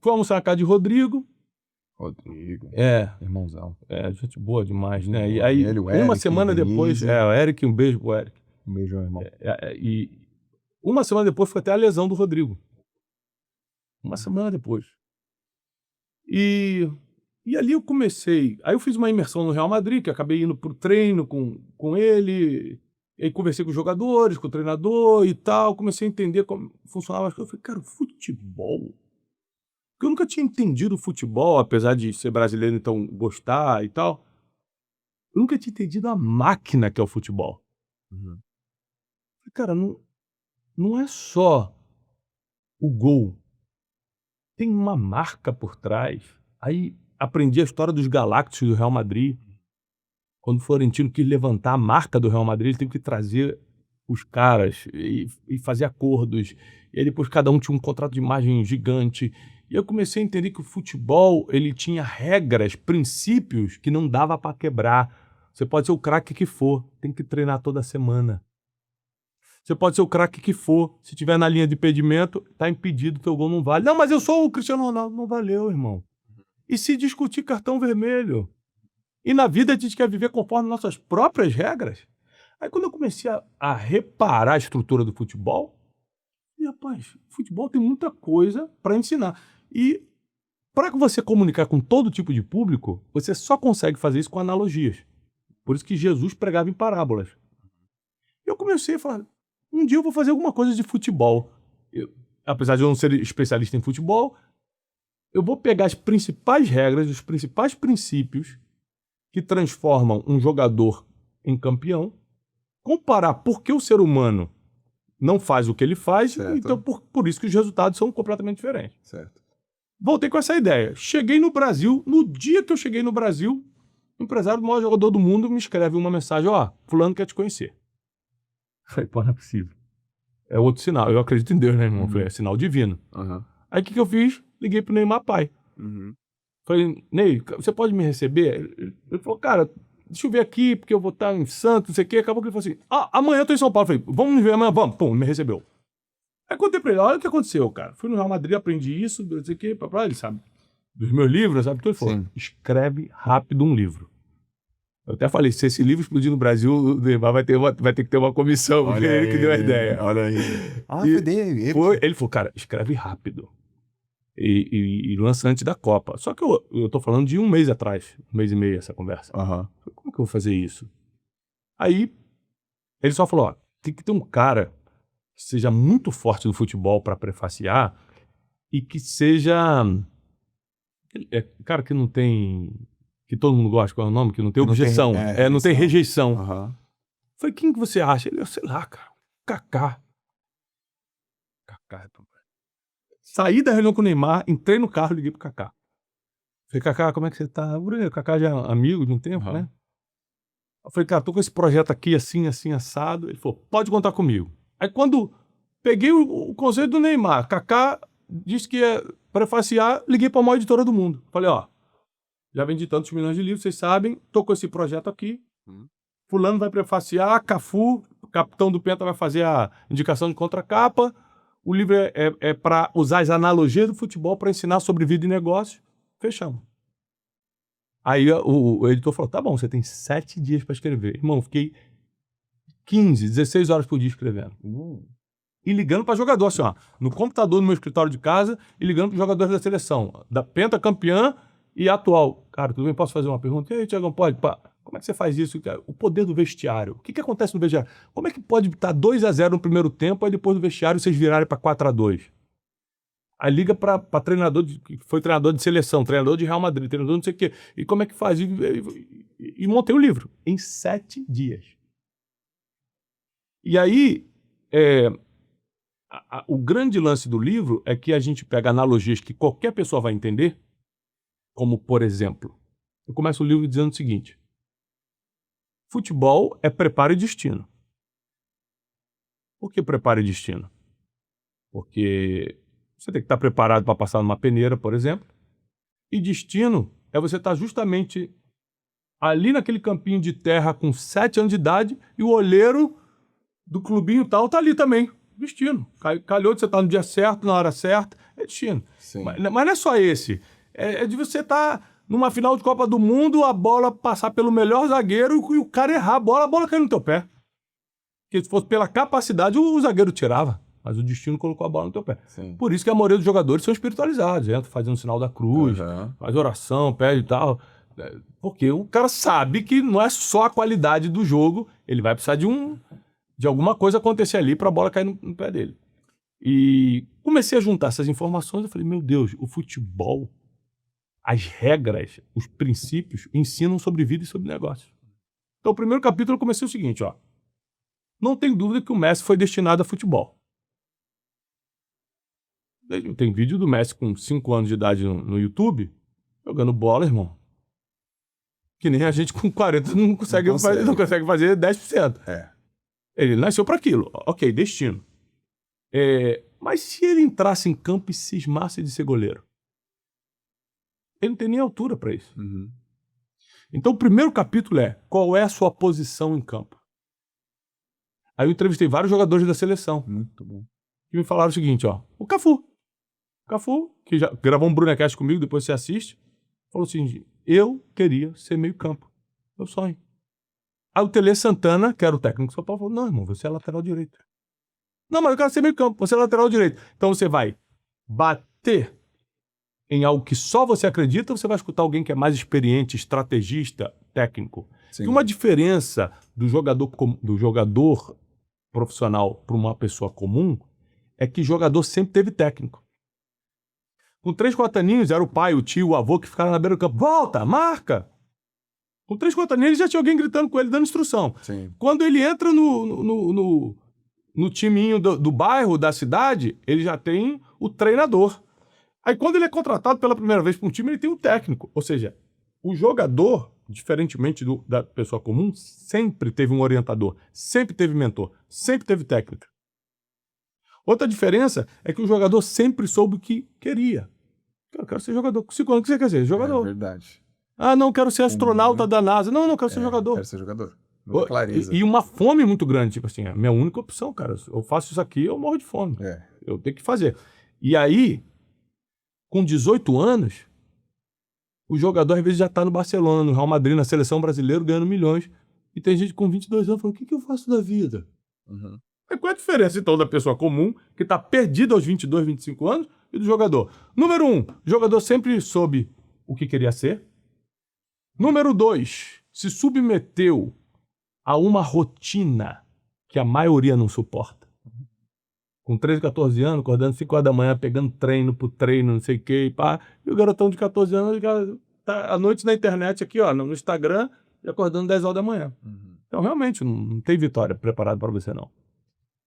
fui almoçar na casa de Rodrigo. Irmãozão. Gente boa demais, né? E aí, ele, o Eric, uma semana depois... o Eric, um beijo pro Eric. Um beijo, irmão. E uma semana depois foi até a lesão do Rodrigo. Uma semana depois. E ali eu comecei... Aí eu fiz uma imersão no Real Madrid, que acabei indo pro treino com ele... E aí conversei com os jogadores, com o treinador e tal, comecei a entender como funcionava as coisas. Eu falei, cara, futebol? Porque eu nunca tinha entendido o futebol, apesar de ser brasileiro, então gostar e tal. Eu nunca tinha entendido a máquina que é o futebol. Falei, cara, não é só o gol. Tem uma marca por trás. Aí aprendi a história dos Galácticos do Real Madrid. Quando o Florentino quis levantar a marca do Real Madrid, ele teve que trazer os caras e fazer acordos. E aí depois cada um tinha um contrato de imagem gigante. E eu comecei a entender que o futebol, ele tinha regras, princípios que não dava para quebrar. Você pode ser o craque que for, tem que treinar toda semana. Você pode ser o craque que for, se tiver na linha de impedimento, tá impedido, teu gol não vale. Não, mas eu sou o Cristiano Ronaldo. Não valeu, irmão. E se discutir cartão vermelho? E na vida a gente quer viver conforme nossas próprias regras. Aí quando eu comecei a reparar a estrutura do futebol, e rapaz, futebol tem muita coisa para ensinar. E para você comunicar com todo tipo de público, você só consegue fazer isso com analogias. Por isso que Jesus pregava em parábolas. Eu comecei a falar, um dia eu vou fazer alguma coisa de futebol. Apesar de eu não ser especialista em futebol, eu vou pegar as principais regras, os principais princípios que transformam um jogador em campeão, comparar por que o ser humano não faz o que ele faz, certo. Então por isso que os resultados são completamente diferentes. Certo. Voltei com essa ideia. Cheguei no Brasil, no dia que eu cheguei no Brasil, o empresário do maior jogador do mundo me escreve uma mensagem, fulano quer te conhecer. Falei, pô, não é possível. É outro sinal. Eu acredito em Deus, né, irmão? Falei, é sinal divino. Aí o que eu fiz? Liguei pro Neymar pai. Falei, Ney, você pode me receber? Ele falou, cara, deixa eu ver aqui, porque eu vou estar em Santos, não sei o quê. Acabou que ele falou assim, amanhã eu tô em São Paulo. Eu falei, vamos ver amanhã, vamos. Pum, me recebeu. Aí contei pra ele, olha o que aconteceu, cara. Fui no Real Madrid, aprendi isso, não sei o quê, ele sabe. Dos meus livros, sabe? Então ele falou, escreve rápido um livro. Eu até falei, se esse livro explodir no Brasil, o Neymar vai ter que ter uma comissão, porque ele que deu a ideia. Olha aí. Ele falou, cara, escreve rápido. E lança antes da Copa. Só que eu tô falando de um mês atrás, um mês e meio essa conversa. Uhum. Como que eu vou fazer isso? Aí, ele só falou, tem que ter um cara que seja muito forte no futebol para prefaciar e que seja... cara que não tem... que todo mundo gosta, qual é o nome? Que não tem objeção. Não tem rejeição. Uhum. Falei, quem que você acha? Ele, sei lá, cara, Kaká. Saí da reunião com o Neymar, entrei no carro, liguei pro Kaká. Falei, Kaká, como é que você tá? O Kaká já é amigo de um tempo, né? Eu falei, cara, tô com esse projeto aqui, assim, assim, assado. Ele falou, pode contar comigo. Aí quando peguei o conselho do Neymar, Kaká disse que ia prefaciar, liguei pra maior editora do mundo. Falei, já vendi tantos milhões de livros, vocês sabem, tô com esse projeto aqui. Fulano vai prefaciar, Cafu, o capitão do Penta vai fazer a indicação de contracapa. O livro é para usar as analogias do futebol para ensinar sobre vida e negócio. Fechamos. Aí o editor falou, tá bom, você tem 7 dias para escrever. Irmão, fiquei 15, 16 horas por dia escrevendo. E ligando para jogador, assim, no computador no meu escritório de casa, e ligando para jogadores da seleção, da Penta campeã e atual. Cara, tudo bem, posso fazer uma pergunta? E aí, Thiagão, pode? Como é que você faz isso? O poder do vestiário. O que acontece no vestiário? Como é que pode estar 2-0 no primeiro tempo, aí depois do vestiário vocês virarem para 4-2? Aí liga para treinador, que foi treinador de seleção, treinador de Real Madrid, treinador não sei o quê. E como é que faz? E montei o livro em 7 dias. E aí, o grande lance do livro é que a gente pega analogias que qualquer pessoa vai entender, como, por exemplo, eu começo o livro dizendo o seguinte: futebol é preparo e destino. Por que preparo e destino? Porque você tem que estar preparado para passar numa peneira, por exemplo, e destino é você estar justamente ali naquele campinho de terra com 7 anos de idade e o olheiro do clubinho tal tá ali também. Destino. Calhou de você estar no dia certo, na hora certa, é destino. Mas não é só esse. É de você estar numa final de Copa do Mundo, a bola passar pelo melhor zagueiro e o cara errar a bola cair no teu pé. Porque se fosse pela capacidade, o zagueiro tirava. Mas o destino colocou a bola no teu pé. Sim. Por isso que a maioria dos jogadores são espiritualizados. Entram fazendo o sinal da cruz, faz oração, pede e tal. Porque o cara sabe que não é só a qualidade do jogo, ele vai precisar de alguma coisa acontecer ali para a bola cair no pé dele. E comecei a juntar essas informações, eu falei, meu Deus, o futebol, as regras, os princípios ensinam sobre vida e sobre negócios. Então o primeiro capítulo eu comecei o seguinte, não tem dúvida que o Messi foi destinado a futebol. Tem vídeo do Messi com 5 anos de idade no YouTube, jogando bola, irmão. Que nem a gente com 40 não consegue fazer 10%. Ele nasceu para aquilo. Ok, destino. Mas se ele entrasse em campo e cismasse de ser goleiro? Ele não tem nem altura para isso. Então o primeiro capítulo é qual é a sua posição em campo. Aí eu entrevistei vários jogadores da seleção. Muito bom. E me falaram o seguinte, o Cafu. O Cafu, que já gravou um Brunecast comigo, depois você assiste, falou assim, eu queria ser meio campo. Meu sonho. Aí o Tele Santana, que era o técnico do São Paulo, falou, não, irmão, você é lateral direito. Não, mas eu quero ser meio campo, você é lateral direito. Então você vai bater em algo que só você acredita, ou você vai escutar alguém que é mais experiente, estrategista, técnico. Sim. E uma diferença do jogador profissional para uma pessoa comum é que jogador sempre teve técnico. Com 3, 4 aninhos, era o pai, o tio, o avô que ficaram na beira do campo. Volta, marca! Com 3, 4 aninhos, já tinha alguém gritando com ele, dando instrução. Sim. Quando ele entra no timinho do bairro, da cidade, ele já tem o treinador. Aí quando ele é contratado pela primeira vez para um time, ele tem um técnico. Ou seja, o jogador, diferentemente da pessoa comum, sempre teve um orientador, sempre teve mentor, sempre teve técnica. Outra diferença é que o jogador sempre soube o que queria. Eu quero ser jogador. Com 5 anos, o que você quer ser? Jogador. É verdade. Ah, não, quero ser astronauta da NASA. Não, não, quero ser jogador. Quero ser jogador. Muita clareza. E uma fome muito grande, tipo assim, a minha única opção, cara. Eu faço isso aqui, eu morro de fome. Eu tenho que fazer. E aí, com 18 anos, o jogador às vezes já tá no Barcelona, no Real Madrid, na seleção brasileira, ganhando milhões. E tem gente com 22 anos falando, o que eu faço da vida? Qual é a diferença, então, da pessoa comum, que tá perdida aos 22, 25 anos, e do jogador? Número 1, o jogador sempre soube o que queria ser. Número 2, se submeteu a uma rotina que a maioria não suporta. Com 13, 14 anos, acordando 5 horas da manhã, pegando treino pro treino, não sei o que, pá. E o garotão de 14 anos tá à noite na internet aqui, ó, no Instagram, e acordando 10 horas da manhã. Então, realmente, não tem vitória preparada para você, não.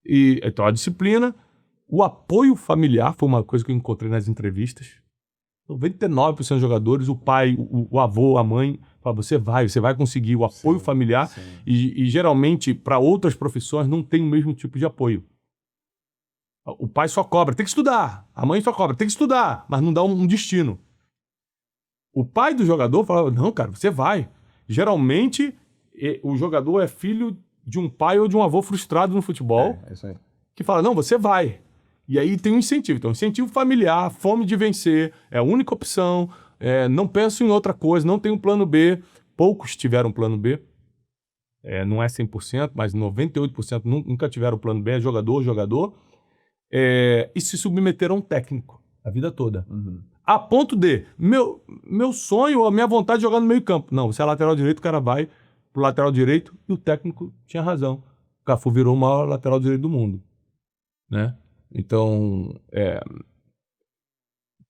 E então, a disciplina, o apoio familiar foi uma coisa que eu encontrei nas entrevistas. 99% dos jogadores, o pai, o avô, a mãe, fala, você vai conseguir o apoio familiar. E geralmente, para outras profissões, não tem o mesmo tipo de apoio. O pai só cobra, tem que estudar. A mãe só cobra, tem que estudar, mas não dá um destino. O pai do jogador fala, não, cara, você vai. Geralmente, o jogador é filho de um pai ou de um avô frustrado no futebol, isso aí. que fala, não, você vai. E aí tem um incentivo. Então, incentivo familiar, fome de vencer, é a única opção, não penso em outra coisa, não tenho plano B. Poucos tiveram plano B. Não é 100%, mas 98% nunca tiveram plano B, é jogador. E se submeteram a um técnico a vida toda. A ponto de, meu sonho, a minha vontade de jogar no meio campo. Não, você é lateral direito, o cara vai pro lateral direito e o técnico tinha razão. O Cafu virou o maior lateral direito do mundo. Né? Então,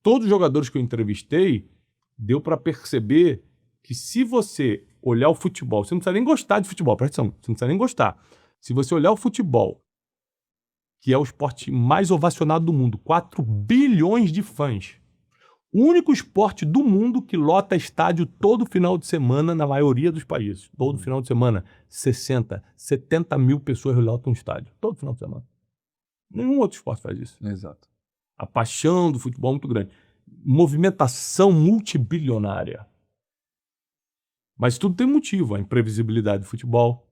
todos os jogadores que eu entrevistei, deu para perceber que se você olhar o futebol, você não precisa nem gostar de futebol, presta atenção, você não precisa nem gostar. Se você olhar o futebol, que é o esporte mais ovacionado do mundo, 4 bilhões de fãs, o único esporte do mundo que lota estádio todo final de semana na maioria dos países. Todo final de semana, 60, 70 mil pessoas lotam um estádio. Todo final de semana. Nenhum outro esporte faz isso. Exato. A paixão do futebol é muito grande. Movimentação multibilionária. Mas tudo tem motivo. A imprevisibilidade do futebol.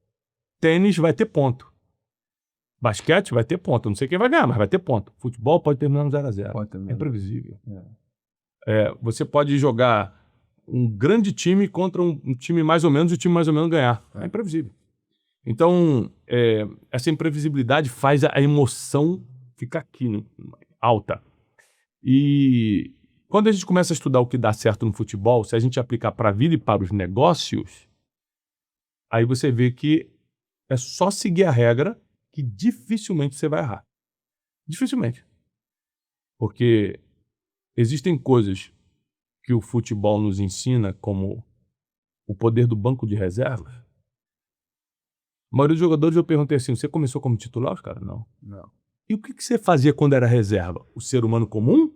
Tênis vai ter ponto. Basquete vai ter ponto. Eu não sei quem vai ganhar, mas vai ter ponto. Futebol pode terminar no 0-0. É imprevisível. Você pode jogar um grande time contra um time mais ou menos e o time mais ou menos ganhar. É imprevisível. Então, essa imprevisibilidade faz a emoção ficar aqui, alta. E quando a gente começa a estudar o que dá certo no futebol, se a gente aplicar para a vida e para os negócios, aí você vê que é só seguir a regra que dificilmente você vai errar. Dificilmente. Porque existem coisas que o futebol nos ensina, como o poder do banco de reservas. A maioria dos jogadores eu perguntei assim, você começou como titular? Os caras, não. E o que você fazia quando era reserva? O ser humano comum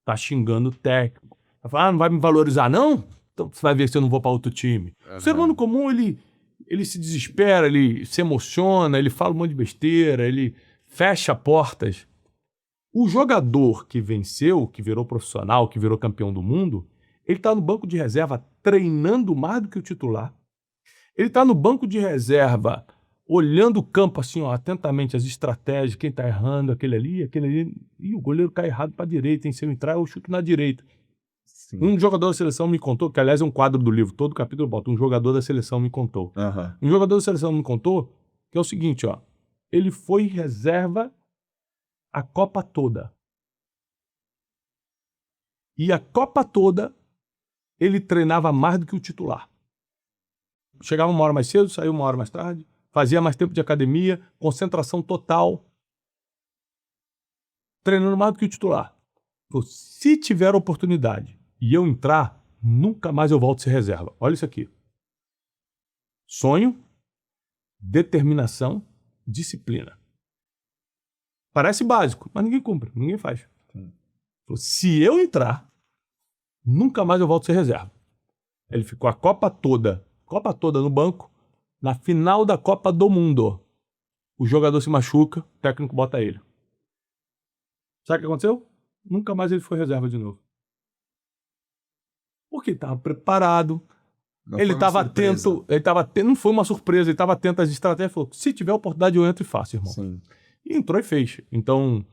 tá xingando o técnico. Vai falar, não vai me valorizar não? Então você vai ver se eu não vou para outro time. O ser humano comum, ele se desespera, ele se emociona, ele fala um monte de besteira, ele fecha portas. O jogador que venceu, que virou profissional, que virou campeão do mundo, ele tá no banco de reserva treinando mais do que o titular. Ele tá no banco de reserva olhando o campo assim, ó, atentamente, as estratégias, quem tá errando, aquele ali, e o goleiro cai errado pra direita, se eu entrar eu chuto na direita. Sim. Um jogador da seleção me contou, que aliás é um quadro do livro, todo capítulo bota, um jogador da seleção me contou. Um jogador da seleção me contou que é o seguinte, ó, ele foi reserva a Copa toda. E a Copa toda ele treinava mais do que o titular. Chegava uma hora mais cedo, saía uma hora mais tarde, fazia mais tempo de academia, concentração total, treinando mais do que o titular. Se tiver oportunidade e eu entrar, nunca mais eu volto a ser reserva. Olha isso aqui. Sonho, determinação, disciplina. Parece básico, mas ninguém cumpre, ninguém faz. Se eu entrar, nunca mais eu volto a ser reserva. Ele ficou a Copa toda no banco. Na final da Copa do Mundo, o jogador se machuca, o técnico bota ele. Sabe o que aconteceu? Nunca mais ele foi reserva de novo. Porque ele estava preparado, Não ele foi uma estava surpresa. atento, ele estava atento, não foi uma surpresa, ele estava atento às estratégias, falou, se tiver oportunidade eu entro e faço, irmão. Sim. E entrou e fez. Então,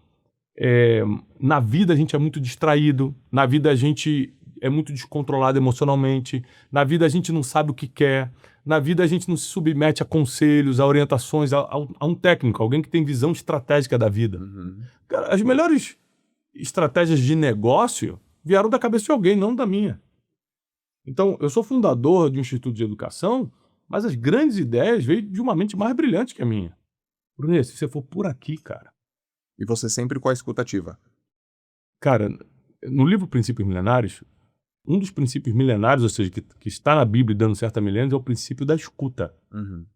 na vida a gente é muito distraído, na vida a gente é muito descontrolado emocionalmente, na vida a gente não sabe o que quer, na vida a gente não se submete a conselhos, a orientações, a um técnico, alguém que tem visão estratégica da vida. Uhum. Cara, as melhores estratégias de negócio vieram da cabeça de alguém, não da minha. Então, eu sou fundador de um instituto de educação, mas as grandes ideias veio de uma mente mais brilhante que a minha. Bruno, se você for por aqui, cara... E você sempre com a escuta ativa. Cara, no livro Princípios Milenários, um dos princípios milenários, ou seja, que está na Bíblia dando certo a milênios, é o princípio da escuta. Uhum.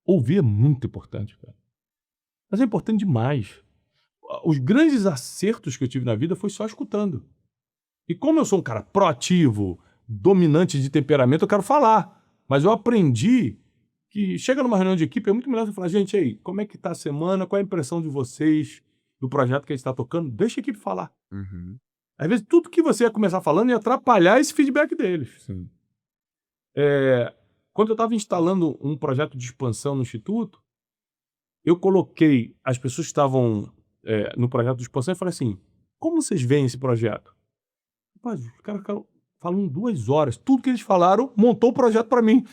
Ouvir é muito importante, cara. Mas é importante demais. Os grandes acertos que eu tive na vida foi só escutando. E como eu sou um cara proativo, dominante de temperamento, eu quero falar. Mas eu aprendi que chega numa reunião de equipe, é muito melhor você falar, gente, aí, como é que tá a semana? Qual é a impressão de vocês do projeto que a gente está tocando? Deixa a equipe falar. Uhum. Às vezes, tudo que você ia começar falando ia atrapalhar esse feedback deles. Sim. Quando eu estava instalando um projeto de expansão no Instituto, eu coloquei as pessoas que estavam no projeto de expansão e falei assim, como vocês veem esse projeto? Rapaz, os caras ficaram falando 2 horas. Tudo que eles falaram, montou o projeto para mim.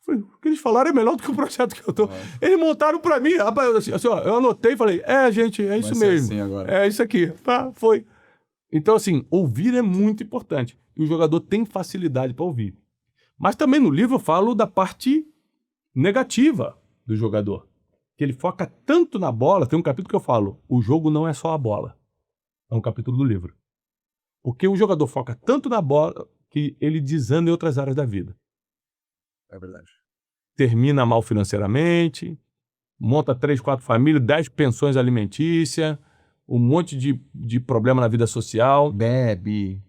Falei, o que eles falaram é melhor do que o projeto que eu tô. Eles montaram para mim. Rapaz, assim, ó, eu anotei e falei, gente, é isso mesmo. Assim agora. É isso aqui. Tá, foi. Então, assim, ouvir é muito importante. E o jogador tem facilidade para ouvir. Mas também no livro eu falo da parte negativa do jogador. Que ele foca tanto na bola. Tem um capítulo que eu falo, o jogo não é só a bola. É um capítulo do livro. Porque o jogador foca tanto na bola que ele desanda em outras áreas da vida. É verdade. Termina mal financeiramente, monta 3, 4 famílias, 10 pensões alimentícias, um monte de problema na vida social. Bebe.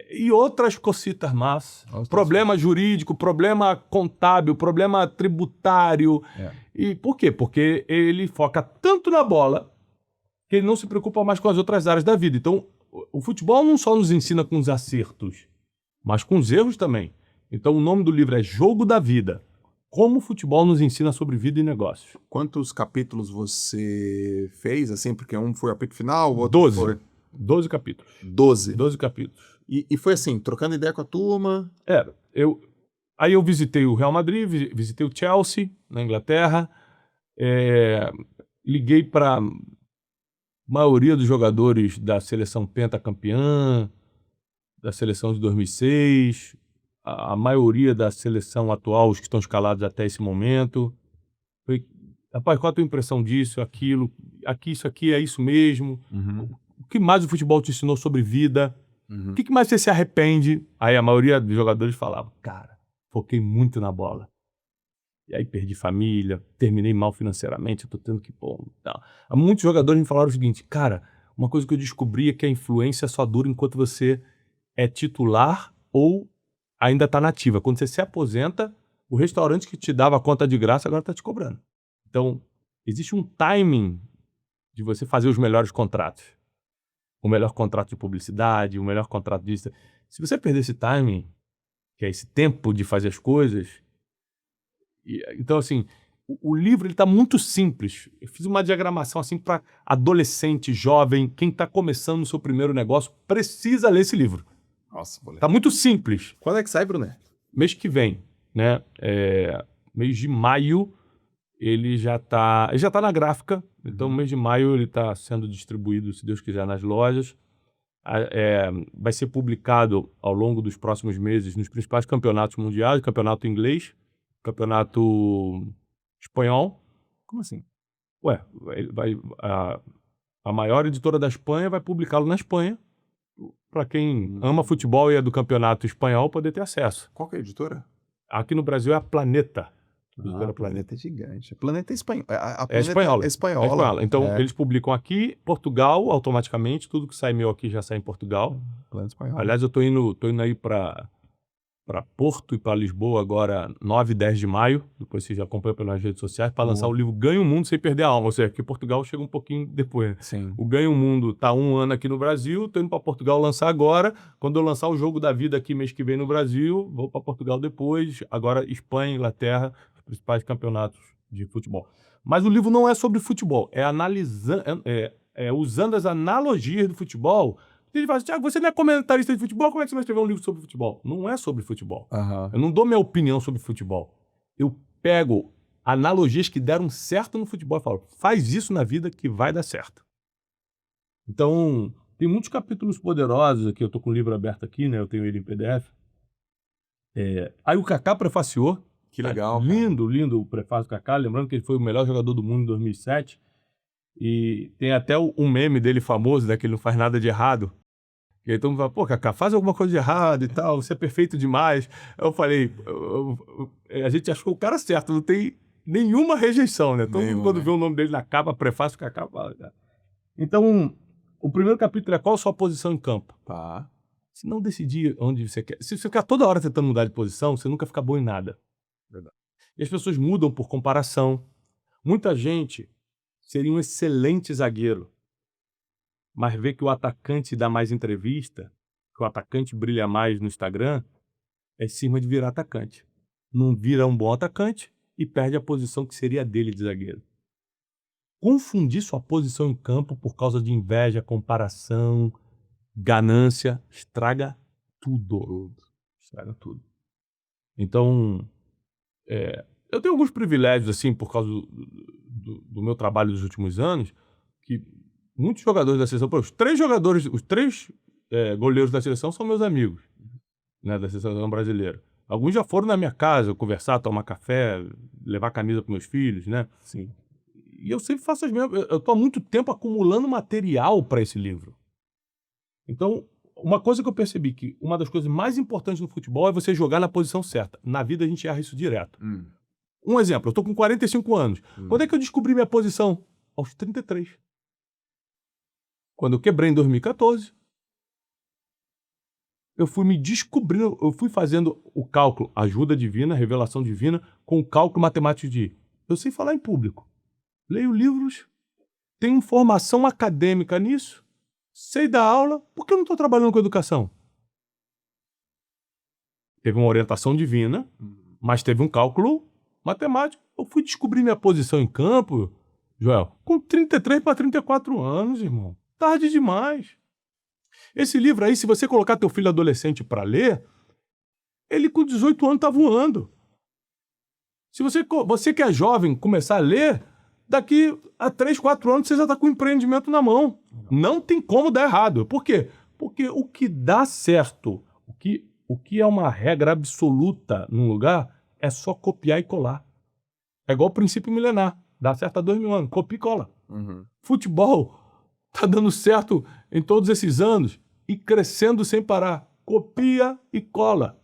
E outras cocitas más. Problema jurídico, problema contábil, problema tributário. E por quê? Porque ele foca tanto na bola que ele não se preocupa mais com as outras áreas da vida. Então, o futebol não só nos ensina com os acertos, mas com os erros também. Então, o nome do livro é Jogo da Vida. Como o futebol nos ensina sobre vida e negócios. Quantos capítulos você fez, assim? Porque um foi o apito final, o outro 12. foi... 12 capítulos. 12. 12 capítulos. E foi assim, trocando ideia com a turma? Aí eu visitei o Real Madrid, visitei o Chelsea, na Inglaterra. Liguei para a maioria dos jogadores da seleção pentacampeã, da seleção de 2006, a maioria da seleção atual, os que estão escalados até esse momento. Falei, rapaz, qual a tua impressão disso, aquilo? Isso aqui é isso mesmo? Uhum. O que mais o futebol te ensinou sobre vida? Uhum. O que mais você se arrepende? Aí a maioria dos jogadores falava, cara, foquei muito na bola. E aí perdi família, terminei mal financeiramente, eu tô tendo que... Tal. Muitos jogadores me falaram o seguinte, cara, uma coisa que eu descobri é que a influência só dura enquanto você é titular ou ainda tá nativa. Quando você se aposenta, o restaurante que te dava a conta de graça agora tá te cobrando. Então, existe um timing de você fazer os melhores contratos. O melhor contrato de publicidade, o melhor contrato disso. Se você perder esse timing, que é esse tempo de fazer as coisas... Então, assim, o livro está muito simples. Eu fiz uma diagramação assim para adolescente, jovem, quem está começando o seu primeiro negócio, precisa ler esse livro. Nossa, vou ler. Tá muito simples. Quando é que sai, Bruno? Mês que vem, né? Mês de maio, ele já tá na gráfica. Então, mês de maio ele está sendo distribuído, se Deus quiser, nas lojas. Vai ser publicado ao longo dos próximos meses nos principais campeonatos mundiais, campeonato inglês, campeonato espanhol. Como assim? A maior editora da Espanha vai publicá-lo na Espanha, para quem ama futebol e é do campeonato espanhol poder ter acesso. Qual que é a editora? Aqui no Brasil é a Planeta. Planeta é gigante. Planeta é espanhol. É espanhola. É espanhola. Então, eles publicam aqui, Portugal, automaticamente. Tudo que sai meu aqui já sai em Portugal. Planeta espanhol. Aliás, eu tô indo aí para para Porto e para Lisboa agora 9 e 10 de maio, depois você já acompanha pelas redes sociais, para lançar o livro Ganha o Mundo Sem Perder a Alma, ou seja, que Portugal chega um pouquinho depois. Né? Sim. O Ganha o Mundo tá 1 ano aqui no Brasil, tô indo para Portugal lançar agora, quando eu lançar o Jogo da Vida aqui mês que vem no Brasil, vou para Portugal depois, agora Espanha, Inglaterra, os principais campeonatos de futebol. Mas o livro não é sobre futebol, é analisando, usando as analogias do futebol. Ele fala assim, Thiago, você não é comentarista de futebol, como é que você vai escrever um livro sobre futebol? Não é sobre futebol. Eu não dou minha opinião sobre futebol. Eu pego analogias que deram certo no futebol e falo, faz isso na vida que vai dar certo. Então, tem muitos capítulos poderosos aqui, eu tô com o livro aberto aqui, né? Eu tenho ele em PDF. Aí o Kaká prefaciou. Que legal. Lindo, lindo o prefácio do Kaká, lembrando que ele foi o melhor jogador do mundo em 2007. E tem até um meme dele famoso, né, que ele não faz nada de errado. E aí todo mundo fala, pô, Kaká, faz alguma coisa de errado e tal, você é perfeito demais. Eu falei, a gente achou o cara certo, não tem nenhuma rejeição, né? Todo mundo quando vê o nome dele na capa, prefácio, Kaká fala. Então, o primeiro capítulo é qual a sua posição em campo. Tá. Se não decidir onde você quer, se você ficar toda hora tentando mudar de posição, você nunca fica bom em nada. Verdade. E as pessoas mudam por comparação. Muita gente seria um excelente zagueiro, mas vê que o atacante dá mais entrevista, que o atacante brilha mais no Instagram, é cisma de virar atacante. Não vira um bom atacante e perde a posição que seria dele de zagueiro. Confundir sua posição em campo por causa de inveja, comparação, ganância, estraga tudo. Estraga tudo. Então, eu tenho alguns privilégios, assim, por causa do meu trabalho dos últimos anos, que muitos jogadores da seleção, os três goleiros da seleção são meus amigos, né, da seleção brasileira. Alguns já foram na minha casa conversar, tomar café, levar camisa para meus filhos, né? Sim. E eu sempre faço as mesmas. Eu estou há muito tempo acumulando material para esse livro. Então, uma coisa que eu percebi que uma das coisas mais importantes no futebol é você jogar na posição certa. Na vida a gente erra isso direto. Um exemplo, eu estou com 45 anos. Quando é que eu descobri minha posição? Aos 33. Quando eu quebrei em 2014, eu fui me descobrindo, eu fui fazendo o cálculo, ajuda divina, revelação divina, com o cálculo matemático de eu sei falar em público, leio livros, tenho formação acadêmica nisso, sei dar aula, por que eu não estou trabalhando com educação? Teve uma orientação divina, mas teve um cálculo matemático. Eu fui descobrir minha posição em campo, Joel, com 33 para 34 anos, irmão. Tarde demais. Esse livro aí, se você colocar teu filho adolescente para ler, ele com 18 anos tá voando. Se você que é jovem começar a ler, daqui a 3, 4 anos você já tá com o empreendimento na mão. Não tem como dar errado. Por quê? Porque o que dá certo, o que é uma regra absoluta num lugar, é só copiar e colar. É igual o princípio milenar. Dá certo há 2000 anos. Copia e cola. Futebol tá dando certo em todos esses anos e crescendo sem parar. Copia e cola.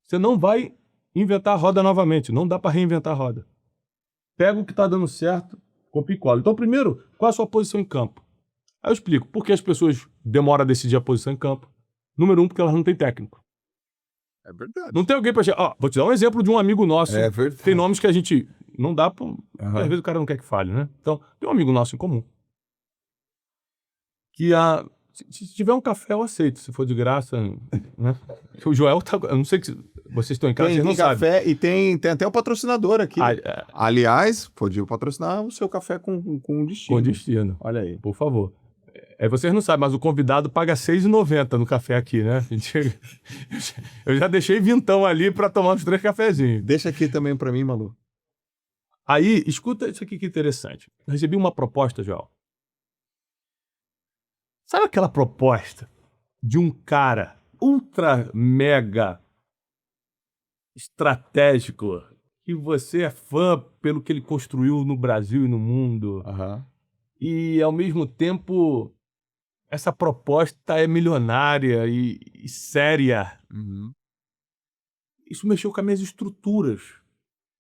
Você não vai inventar a roda novamente. Não dá para reinventar a roda. Pega o que tá dando certo, copia e cola. Então, primeiro, qual é a sua posição em campo? Aí eu explico por que as pessoas demoram a decidir a posição em campo. Número 1, porque elas não têm técnico. É verdade. Não tem alguém pra... vou te dar um exemplo de um amigo nosso. É verdade. Tem nomes que a gente não dá pra... Às vezes o cara não quer que fale, né? Então, tem um amigo nosso em comum. Que se tiver um café, eu aceito. Se for de graça, né? O Joel tá... Eu não sei que vocês estão em casa, Tem vocês não sabem. café e tem até o patrocinador aqui. Ah, Aliás, podia patrocinar o seu café com destino. com destino. Olha aí. Por favor. Vocês não sabem, mas o convidado paga R$6,90 no café aqui, né? Eu já deixei vintão ali pra tomar uns 3 cafezinhos. Deixa aqui também pra mim, Malu. Aí, escuta isso aqui que é interessante. Eu recebi uma proposta, Joel. Sabe aquela proposta de um cara ultra mega estratégico que você é fã pelo que ele construiu no Brasil e no mundo? E, ao mesmo tempo, essa proposta é milionária e séria. Isso mexeu com as minhas estruturas.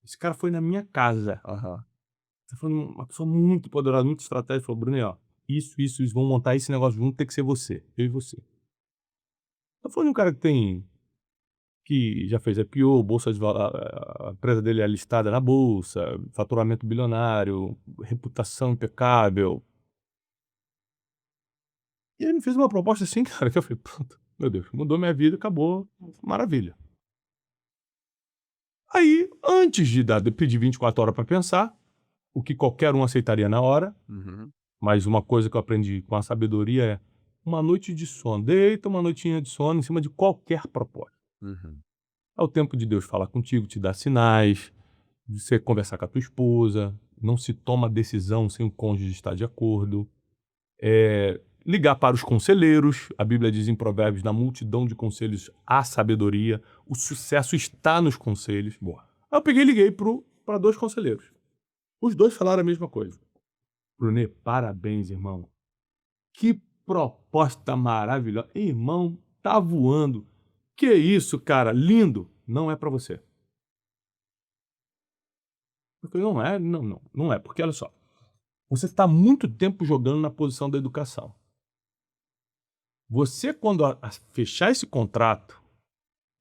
Esse cara foi na minha casa. Você foi uma pessoa muito poderosa, muito estratégica. Falou, Bruno, ó, isso, vamos montar esse negócio junto, tem que ser você, eu e você. Eu falei de um cara que tem que já fez IPO, a empresa dele é listada na bolsa, faturamento bilionário, reputação impecável. E ele me fez uma proposta assim, cara, que eu falei, pronto, meu Deus, mudou minha vida, acabou, maravilha. Aí, antes de pedir 24 horas para pensar, o que qualquer um aceitaria na hora, mas uma coisa que eu aprendi com a sabedoria é uma noite de sono. Deita uma noitinha de sono em cima de qualquer proposta. É o tempo de Deus falar contigo, te dar sinais, de você conversar com a tua esposa, não se toma decisão sem o cônjuge estar de acordo. Ligar para os conselheiros, a Bíblia diz em Provérbios, na multidão de conselhos há sabedoria, o sucesso está nos conselhos. Boa. Aí eu peguei e liguei para 2 conselheiros. Os 2 falaram a mesma coisa. Brunet, parabéns, irmão. Que proposta maravilhosa. Irmão, tá voando. Que isso, cara, lindo. Não é para você. Eu falei, não é, porque olha só. Você está muito tempo jogando na posição da educação. Você, quando fechar esse contrato,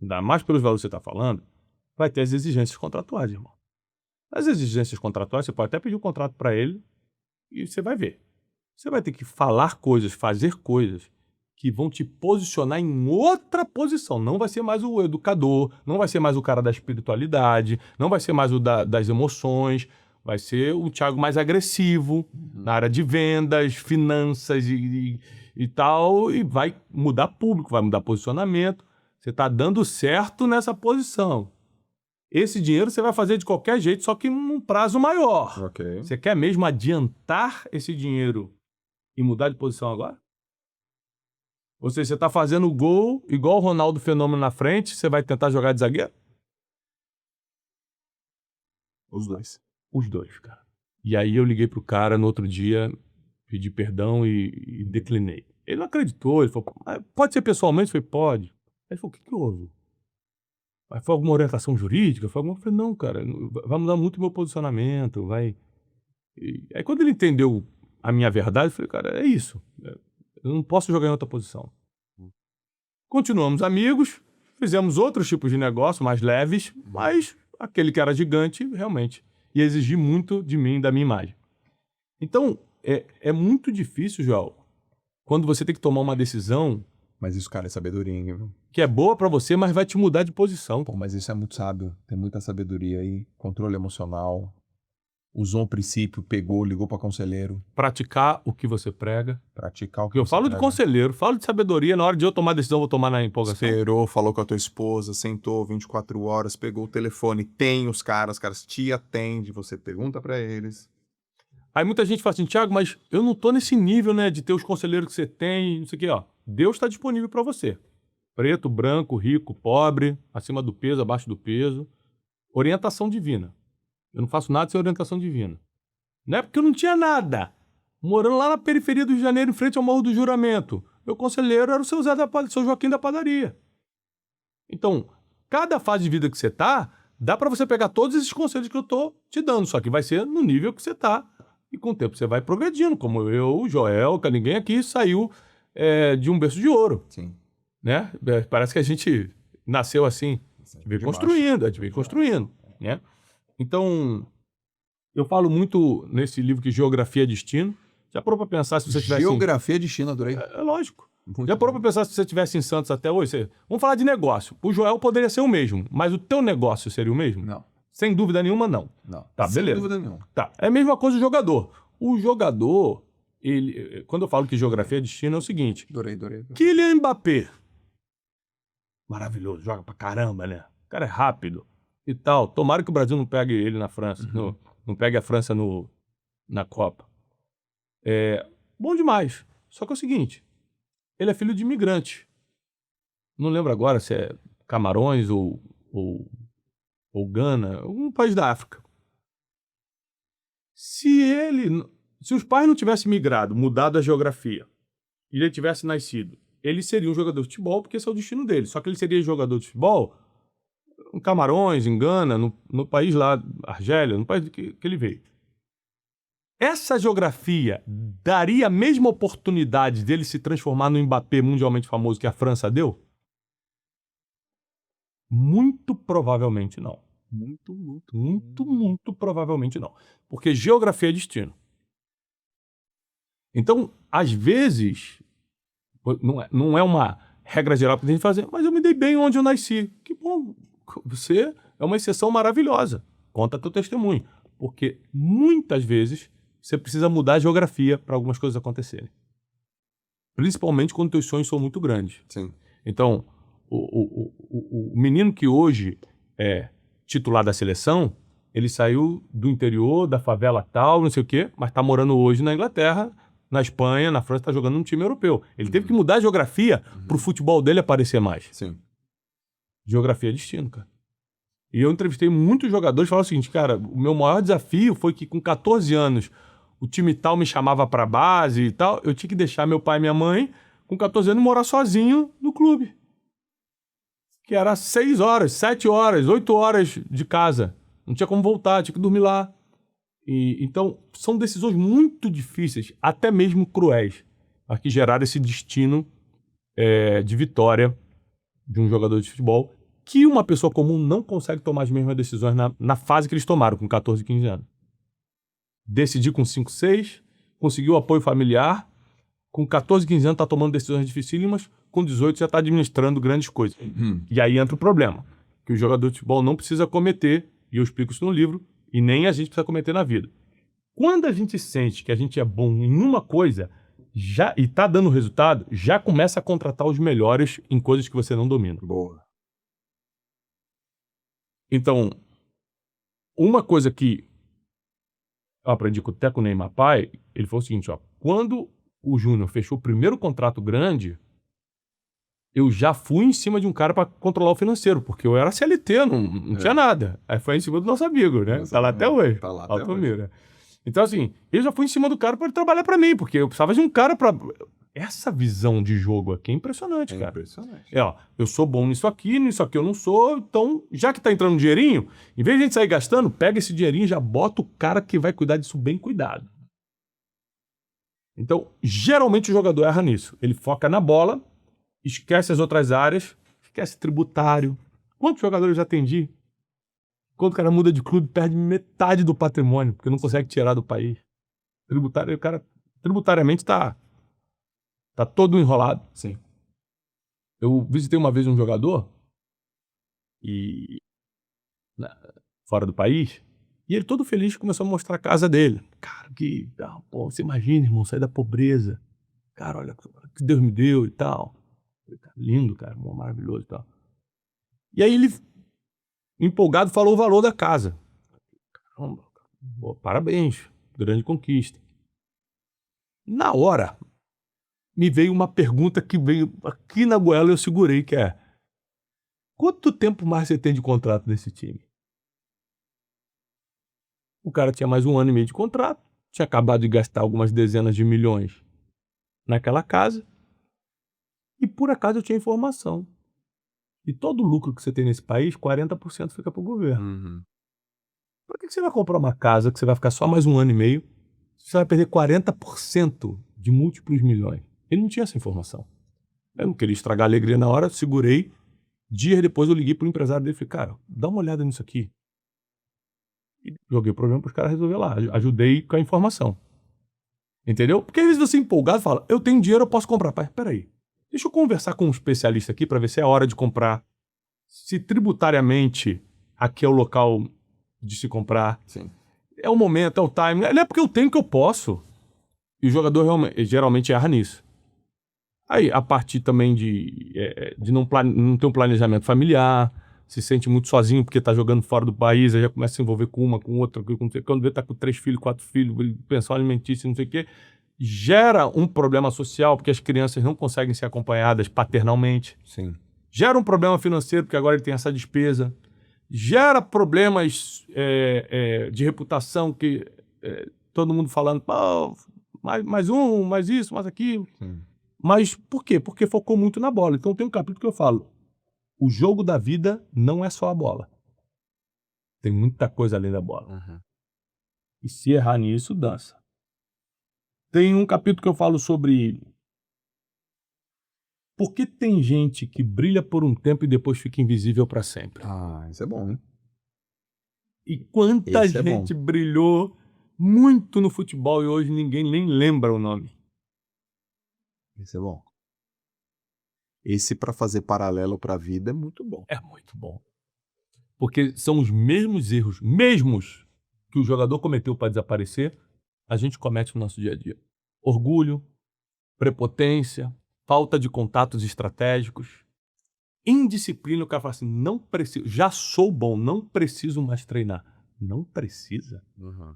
ainda mais pelos valores que você está falando, vai ter as exigências contratuais, irmão. As exigências contratuais, você pode até pedir um contrato para ele e você vai ver. Você vai ter que falar coisas, fazer coisas que vão te posicionar em outra posição. Não vai ser mais o educador, não vai ser mais o cara da espiritualidade, não vai ser mais o das emoções, vai ser o Thiago mais agressivo na área de vendas, finanças e tal, e vai mudar público, vai mudar posicionamento. Você está dando certo nessa posição. Esse dinheiro você vai fazer de qualquer jeito, só que num prazo maior. Ok. Você quer mesmo adiantar esse dinheiro e mudar de posição agora? Ou seja, você está fazendo gol igual o Ronaldo Fenômeno na frente, você vai tentar jogar de zagueiro? Os 2. Os 2, cara. E aí eu liguei pro cara no outro dia, pedi perdão e declinei. Ele não acreditou, ele falou, pode ser pessoalmente? Eu falei, pode. Aí ele falou, o que houve? Foi alguma orientação jurídica? Eu falei, não, cara, vai mudar muito o meu posicionamento, vai... Aí quando ele entendeu a minha verdade, eu falei, cara, é isso. Eu não posso jogar em outra posição. Continuamos amigos, fizemos outros tipos de negócio mais leves, mas aquele que era gigante, realmente, ia exigir muito de mim, da minha imagem. Então, é muito difícil, João, quando você tem que tomar uma decisão... Mas isso, cara, é sabedoria, hein, viu? Que é boa pra você, mas vai te mudar de posição. Pô, mas isso é muito sábio. Tem muita sabedoria aí. Controle emocional. Usou um princípio, pegou, ligou pra conselheiro. Praticar o que você prega. Praticar o que Eu você falo prega. de conselheiro, falo de sabedoria. Na hora de eu tomar decisão, eu vou tomar na empolgação. Esperou, falou com a tua esposa, sentou 24 horas, pegou o telefone, tem os caras te atendem, você pergunta pra eles. Aí muita gente fala assim, Thiago, mas eu não tô nesse nível, né, de ter os conselheiros que você tem, não sei o quê, ó. Deus está disponível para você. Preto, branco, rico, pobre, acima do peso, abaixo do peso. Orientação divina. Eu não faço nada sem orientação divina. Não é porque eu não tinha nada. Morando lá na periferia do Rio de Janeiro, em frente ao Morro do Juramento. Meu conselheiro era o seu Joaquim da padaria. Então, cada fase de vida que você tá, dá para você pegar todos esses conselhos que eu tô te dando, só que vai ser no nível que você tá. E com o tempo você vai progredindo, como eu, o Joel, que ninguém aqui saiu de um berço de ouro. Sim. Né? Parece que a gente nasceu assim. A gente veio construindo, né? Então, eu falo muito nesse livro que Geografia é Destino. Já parou para pensar se você tivesse... Geografia é Destino, adorei. É lógico. Muito Já parou para pensar se você estivesse em Santos até hoje? Vamos falar de negócio. O Joel poderia ser o mesmo, mas o teu negócio seria o mesmo? Não. Sem dúvida nenhuma, não. Não. Tá, sem beleza. dúvida nenhuma. Tá. É a mesma coisa o jogador. O jogador, quando eu falo que geografia é destino, é o seguinte. Adorei. Kylian Mbappé. Maravilhoso, joga pra caramba, né? O cara é rápido e tal. Tomara que o Brasil não pegue ele na França. Não pegue a França na Copa. Bom demais. Só que é o seguinte. Ele é filho de imigrante. Não lembro agora se é Camarões ou Gana, algum país da África. Se os pais não tivessem migrado, mudado a geografia, e ele tivesse nascido, ele seria um jogador de futebol, porque esse é o destino dele. Só que ele seria jogador de futebol em Camarões, em Gana, no país lá, Argélia, no país que ele veio. Essa geografia daria a mesma oportunidade dele se transformar no Mbappé mundialmente famoso que a França deu? Muito provavelmente não. Muito provavelmente não. Porque geografia é destino. Então, às vezes, não é uma regra geral que tem que fazer, mas eu me dei bem onde eu nasci. Que bom, você é uma exceção maravilhosa. Conta teu testemunho. Porque muitas vezes você precisa mudar a geografia para algumas coisas acontecerem. Principalmente quando teus sonhos são muito grandes. Sim. Então, o menino que hoje é titular da seleção, ele saiu do interior, da favela tal, não sei o quê, mas está morando hoje na Inglaterra, na Espanha, na França, está jogando num time europeu. Ele teve que mudar a geografia para o futebol dele aparecer mais. Sim. Geografia é destino, cara. E eu entrevistei muitos jogadores e falaram o seguinte, cara, o meu maior desafio foi que com 14 anos o time tal me chamava pra base e tal, eu tinha que deixar meu pai e minha mãe, com 14 anos, morar sozinho no clube. Que era 6 horas, 7 horas, 8 horas de casa. Não tinha como voltar, tinha que dormir lá. Então, são decisões muito difíceis, até mesmo cruéis, a que geraram esse destino de vitória de um jogador de futebol que uma pessoa comum não consegue tomar as mesmas decisões na fase que eles tomaram, com 14, 15 anos. Decidir com 5, 6, conseguiu apoio familiar, com 14, 15 anos está tomando decisões dificílimas, com 18 já está administrando grandes coisas. E aí entra o problema, que o jogador de futebol não precisa cometer, e eu explico isso no livro, e nem a gente precisa cometer na vida. Quando a gente sente que a gente é bom em uma coisa e está dando resultado, já começa a contratar os melhores em coisas que você não domina. Boa. Então, uma coisa que eu aprendi até com o Neymar pai, ele falou o seguinte, ó, quando o Júnior fechou o primeiro contrato grande, eu já fui em cima de um cara para controlar o financeiro, porque eu era CLT, não tinha nada. Aí foi em cima do nosso amigo, né? Tá lá até hoje. Tá lá até Altomiro, hoje. né? Então, assim, eu já fui em cima do cara para ele trabalhar para mim, porque eu precisava de um cara para... Essa visão de jogo aqui é impressionante, cara. Impressionante. Ó, eu sou bom nisso aqui eu não sou, então, já que tá entrando um dinheirinho, em vez de a gente sair gastando, pega esse dinheirinho e já bota o cara que vai cuidar disso bem cuidado. Então, geralmente o jogador erra nisso. Ele foca na bola, esquece as outras áreas, esquece tributário. Quantos jogadores eu já atendi? Quando o cara muda de clube, perde metade do patrimônio, porque não consegue tirar do país. Tributário, o cara, tributariamente tá todo enrolado. Sim. Eu visitei uma vez um jogador fora do país, e ele todo feliz começou a mostrar a casa dele. Cara, você imagina, irmão, sair da pobreza. Cara, olha o que Deus me deu e tal. Lindo, cara, maravilhoso e tal. E aí ele, empolgado, falou o valor da casa. Caramba, pô, parabéns, grande conquista. Na hora, me veio uma pergunta que veio aqui na goela e eu segurei, que é: quanto tempo mais você tem de contrato nesse time? O cara tinha mais 1 ano e meio de contrato, tinha acabado de gastar algumas dezenas de milhões naquela casa, e por acaso eu tinha informação. E todo o lucro que você tem nesse país, 40% fica para o governo. Por que você vai comprar uma casa que você vai ficar só mais 1 ano e meio, você vai perder 40% de múltiplos milhões? Ele não tinha essa informação. Eu não queria estragar a alegria na hora, segurei. Dias depois eu liguei pro empresário dele e falei, cara, dá uma olhada nisso aqui. E joguei o problema pros caras resolver lá. Ajudei com a informação. Entendeu? Porque às vezes você empolgado fala, eu tenho dinheiro, eu posso comprar. Pai, peraí, deixa eu conversar com um especialista aqui para ver se é a hora de comprar. Se tributariamente aqui é o local de se comprar. Sim. É o momento, é o time. Não é porque eu tenho que eu posso. E o jogador geralmente erra nisso. Aí, a partir também de não ter um planejamento familiar, se sente muito sozinho porque tá jogando fora do país, aí já começa a se envolver com uma, com outra, quando vê tá com 3 filhos, 4 filhos, pensão alimentícia, não sei o quê, gera um problema social, porque as crianças não conseguem ser acompanhadas paternalmente. Sim. Gera um problema financeiro, porque agora ele tem essa despesa. Gera problemas de reputação, que todo mundo falando, pô, mais um, mais isso, mais aquilo. Sim. Mas por quê? Porque focou muito na bola. Então tem um capítulo que eu falo, o jogo da vida não é só a bola. Tem muita coisa além da bola. E se errar nisso, dança. Tem um capítulo que eu falo sobre Porque tem gente que brilha por um tempo e depois fica invisível para sempre. Ah, isso é bom, hein? E quanta Esse é bom. gente brilhou muito no futebol e hoje ninguém nem lembra o nome. Esse é bom. Esse para fazer paralelo para a vida é muito bom. É muito bom. Porque são os mesmos erros, mesmos que o jogador cometeu para desaparecer, a gente comete no nosso dia a dia. Orgulho, prepotência, falta de contatos estratégicos, indisciplina. O cara fala assim, não preciso, já sou bom, não preciso mais treinar. Não precisa. Uhum.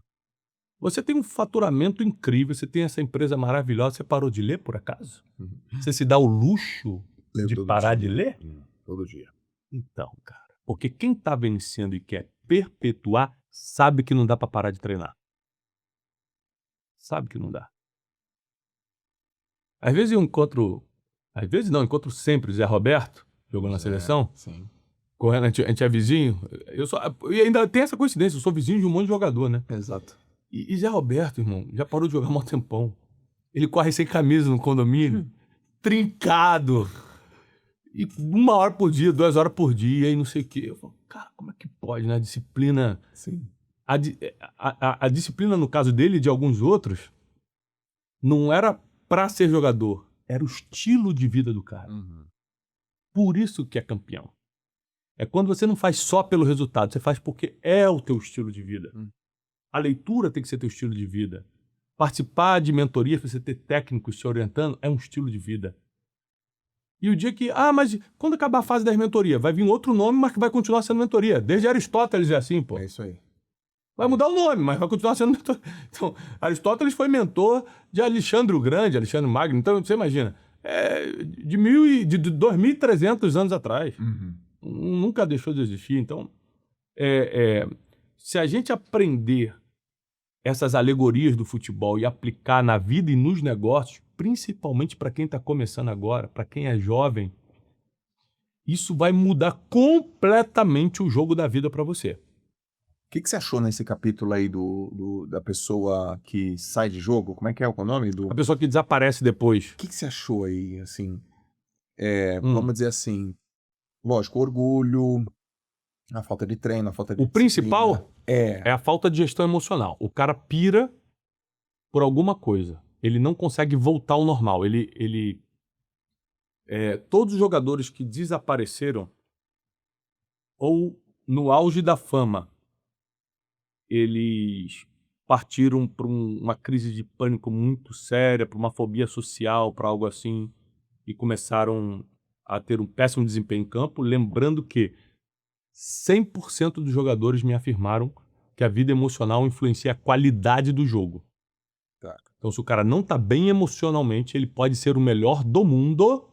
Você tem um faturamento incrível, você tem essa empresa maravilhosa, você parou de ler por acaso? Uhum. Você se dá o luxo Leio de todo parar dia. de ler? Todo dia. Então, cara, porque quem tá vencendo e quer perpetuar, sabe que não dá pra parar de treinar. Sabe que não dá. Às vezes eu encontro, às vezes não, encontro sempre o Zé Roberto, jogou na seleção, Sim. correndo, a gente é vizinho, e ainda tem essa coincidência, eu sou vizinho de um monte de jogador, né? Exato. E Zé Roberto, irmão, já parou de jogar há um tempão. Ele corre sem camisa no condomínio, trincado. E 1 hora por dia, 2 horas por dia, e não sei o quê. Eu falo, cara, como é que pode, né? A disciplina. Sim. A disciplina, no caso dele e de alguns outros, não era pra ser jogador, era o estilo de vida do cara. Uhum. Por isso que é campeão. É quando você não faz só pelo resultado, você faz porque é o teu estilo de vida. A leitura tem que ser teu estilo de vida. Participar de mentorias, você ter técnicos te orientando, é um estilo de vida. E o dia que, mas quando acabar a fase das mentorias, vai vir outro nome, mas que vai continuar sendo mentoria. Desde Aristóteles é assim, pô. É isso aí. Vai mudar o nome, mas vai continuar sendo mentor. Então, Aristóteles foi mentor de Alexandre o Grande, Alexandre Magno. Então, você imagina, de 2.300 anos atrás. Uhum. Nunca deixou de existir. Então, se a gente aprender essas alegorias do futebol e aplicar na vida e nos negócios, principalmente para quem está começando agora, para quem é jovem, isso vai mudar completamente o jogo da vida para você. O que você achou nesse capítulo aí da pessoa que sai de jogo? Como é que é o nome? A pessoa que desaparece depois. O que você achou aí, assim? Vamos dizer assim, lógico, orgulho, a falta de treino, a falta de O principal é a falta de gestão emocional. O cara pira por alguma coisa. Ele não consegue voltar ao normal. Todos os jogadores que desapareceram ou no auge da fama, eles partiram para uma crise de pânico muito séria, para uma fobia social, para algo assim, e começaram a ter um péssimo desempenho em campo, lembrando que 100% dos jogadores me afirmaram que a vida emocional influencia a qualidade do jogo. Tá. Então, se o cara não tá bem emocionalmente, ele pode ser o melhor do mundo,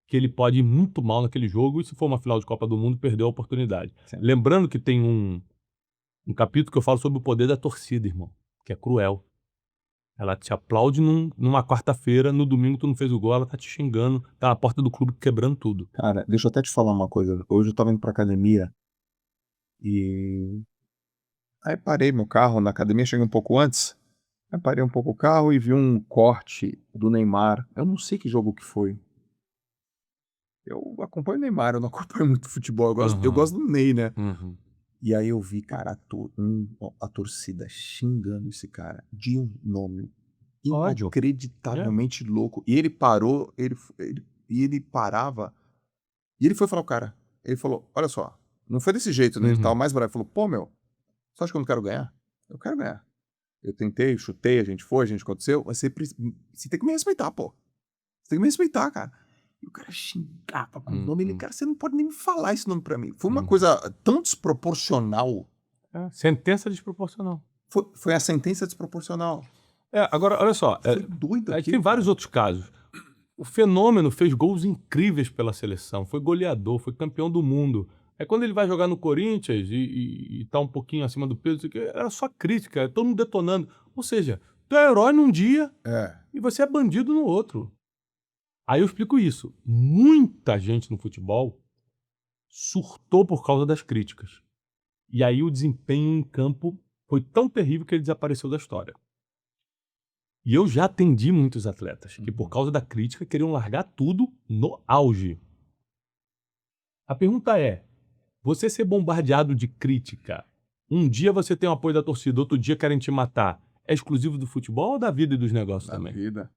que ele pode ir muito mal naquele jogo, e se for uma final de Copa do Mundo, perdeu a oportunidade. Sim. Lembrando que tem um capítulo que eu falo sobre o poder da torcida, irmão, que é cruel. Ela te aplaude numa quarta-feira, no domingo tu não fez o gol, ela tá te xingando, tá na porta do clube quebrando tudo. Cara, deixa eu até te falar uma coisa. Hoje eu tava indo pra academia e aí parei meu carro na academia, cheguei um pouco antes. Aí parei um pouco o carro e vi um corte do Neymar. Eu não sei que jogo que foi. Eu acompanho o Neymar, eu não acompanho muito futebol. Eu gosto do Ney, né? Uhum. E aí eu vi, cara, a torcida xingando esse cara de um nome Ódio. inacreditavelmente louco. E ele parou, ele parava, e ele foi falar o cara. Ele falou, olha só, não foi desse jeito, né? Ele tava mais bravo. Ele falou, pô, meu, você acha que eu não quero ganhar? Eu quero ganhar. Eu tentei, chutei, a gente aconteceu, mas você tem que me respeitar, pô. Você tem que me respeitar, cara. E o cara xingava com o nome. Ele, cara, você não pode nem me falar esse nome pra mim. Foi uma coisa tão desproporcional. Sentença desproporcional. Foi a sentença desproporcional. Agora, olha só. Foi doido A gente aquilo, tem vários cara. outros casos. O Fenômeno fez gols incríveis pela seleção. Foi goleador, foi campeão do mundo. É quando ele vai jogar no Corinthians e tá um pouquinho acima do peso, era só crítica, todo mundo detonando. Ou seja, tu é herói num dia e você é bandido no outro. Aí eu explico isso. Muita gente no futebol surtou por causa das críticas. E aí o desempenho em campo foi tão terrível que ele desapareceu da história. E eu já atendi muitos atletas que, por causa da crítica, queriam largar tudo no auge. A pergunta é, você ser bombardeado de crítica, um dia você tem o apoio da torcida, outro dia querem te matar, é exclusivo do futebol ou da vida e dos negócios Da também? vida.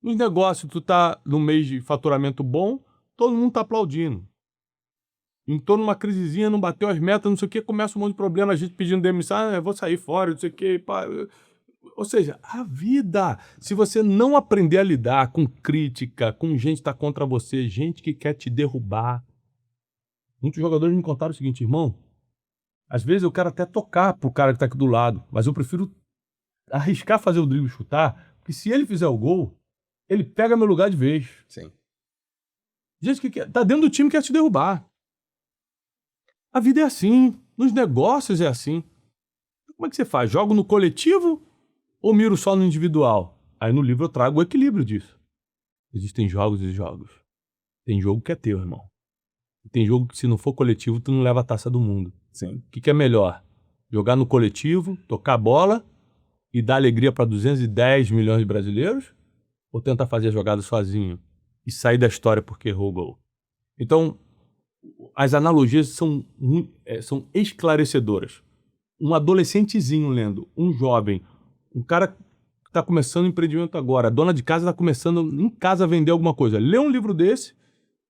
Nos negócios, tu tá num mês de faturamento bom, todo mundo tá aplaudindo. Entrou numa crisezinha, não bateu as metas, não sei o que, começa um monte de problema, a gente pedindo demissão, eu vou sair fora, não sei o que, pá. Ou seja, a vida, se você não aprender a lidar com crítica, com gente que tá contra você, gente que quer te derrubar. Muitos jogadores me contaram o seguinte, irmão, às vezes eu quero até tocar pro cara que tá aqui do lado, mas eu prefiro arriscar fazer o drible e chutar, porque se ele fizer o gol, ele pega meu lugar de vez. Sim. Gente que tá dentro do time que quer te derrubar. A vida é assim, nos negócios é assim. Como é que você faz? Jogo no coletivo ou miro só no individual? Aí no livro eu trago o equilíbrio disso. Existem jogos e jogos. Tem jogo que é teu, irmão. E tem jogo que se não for coletivo, tu não leva a taça do mundo. Sim. O que é melhor? Jogar no coletivo, tocar bola e dar alegria para 210 milhões de brasileiros? Ou tentar fazer a jogada sozinho e sair da história porque errou o gol? Então, as analogias são esclarecedoras. Um adolescentezinho lendo, um jovem, um cara que está começando empreendimento agora, a dona de casa está começando em casa a vender alguma coisa. Lê um livro desse,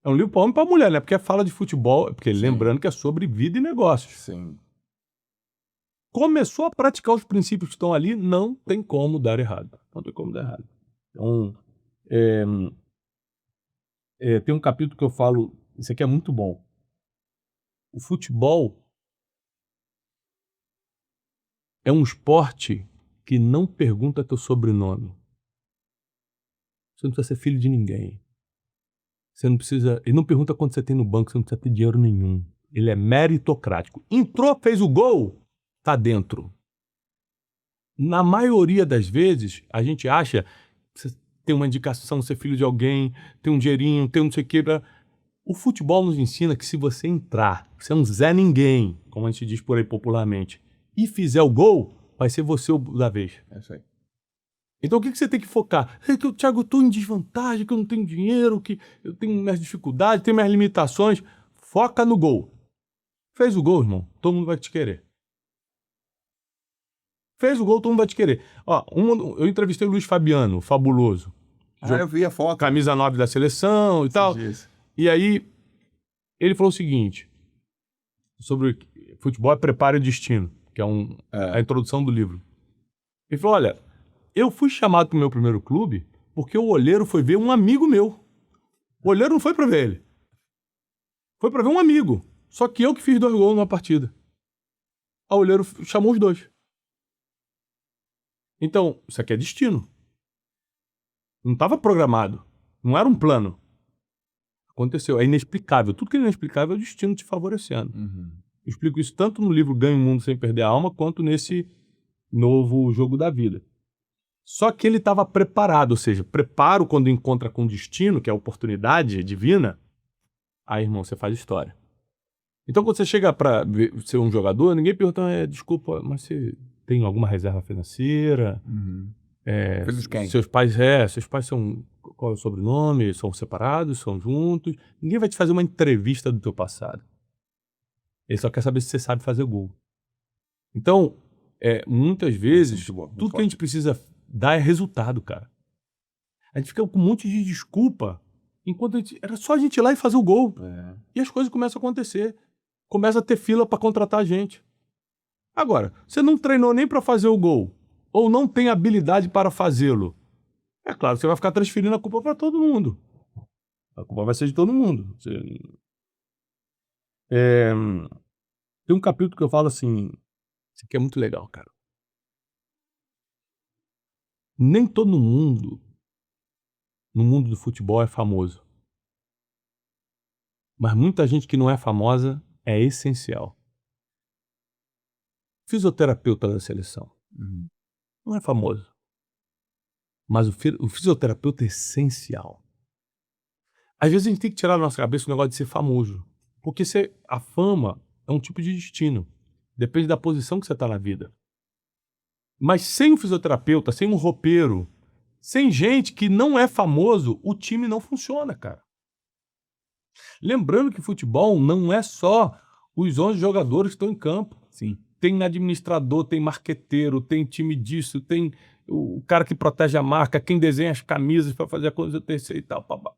é um livro para homem e para mulher, né? Porque fala de futebol, porque Sim. lembrando que é sobre vida e negócios. Sim. Começou a praticar os princípios que estão ali, não tem como dar errado. Não tem como dar errado. Então, tem um capítulo que eu falo, isso aqui é muito bom. O futebol é um esporte que não pergunta teu sobrenome. Você não precisa ser filho de ninguém. Você não precisa... Ele não pergunta quanto você tem no banco, você não precisa ter dinheiro nenhum. Ele é meritocrático. Entrou, fez o gol, tá dentro. Na maioria das vezes, a gente acha que você tem uma indicação, ser filho de alguém, tem um dinheirinho, tem um não sei o que. O futebol nos ensina que se você entrar, você é um Zé Ninguém, como a gente diz por aí popularmente, e fizer o gol, vai ser você o da vez. É isso aí. Então o que você tem que focar? É que, Thiago, eu estou em desvantagem, que eu não tenho dinheiro, que eu tenho minhas dificuldades, tenho minhas limitações. Foca no gol. Fez o gol, irmão, todo mundo vai te querer. Fez o gol, todo mundo vai te querer. Ó, eu entrevistei o Luiz Fabiano, fabuloso. Eu vi a foto. Camisa 9 da seleção e tal. Dias. E aí, ele falou o seguinte, sobre futebol é preparo e destino, que é a introdução do livro. Ele falou, olha, eu fui chamado pro meu primeiro clube porque o olheiro foi ver um amigo meu. O olheiro não foi pra ver ele. Foi pra ver um amigo. Só que eu que fiz 2 gols numa partida. A olheiro chamou os 2. Então, isso aqui é destino. Não estava programado. Não era um plano. Aconteceu. É inexplicável. Tudo que é inexplicável é o destino te favorecendo. Uhum. Eu explico isso tanto no livro Ganhe o Mundo Sem Perder a Alma, quanto nesse novo jogo da vida. Só que ele estava preparado, ou seja, preparo quando encontra com destino, que é a oportunidade divina, aí, irmão, você faz história. Então, quando você chega para ser um jogador, ninguém pergunta, desculpa, mas você tem alguma reserva financeira? Uhum. Filho de quem? Seus pais são... Qual é o sobrenome? São separados? São juntos? Ninguém vai te fazer uma entrevista do teu passado. Ele só quer saber se você sabe fazer gol. Então, muitas vezes, tudo que a gente precisa dar é resultado, cara. A gente fica com um monte de desculpa, enquanto era só a gente ir lá e fazer o gol. E as coisas começam a acontecer. Começa a ter fila para contratar a gente. Agora, você não treinou nem para fazer o gol, ou não tem habilidade para fazê-lo, é claro que você vai ficar transferindo a culpa para todo mundo. A culpa vai ser de todo mundo. Tem um capítulo que eu falo assim, isso aqui é muito legal, cara. Nem todo mundo no mundo do futebol é famoso. Mas muita gente que não é famosa é essencial. Fisioterapeuta da seleção. Uhum. Não é famoso. Mas o fisioterapeuta é essencial. Às vezes a gente tem que tirar da nossa cabeça o negócio de ser famoso. Porque a fama é um tipo de destino. Depende da posição que você está na vida. Mas sem o fisioterapeuta, sem um roupeiro, sem gente que não é famoso, o time não funciona, cara. Lembrando que futebol não é só os 11 jogadores que estão em campo. Sim. Tem administrador, tem marqueteiro, tem time disso, tem o cara que protege a marca, quem desenha as camisas para fazer a coisa terceira e tal. Papá.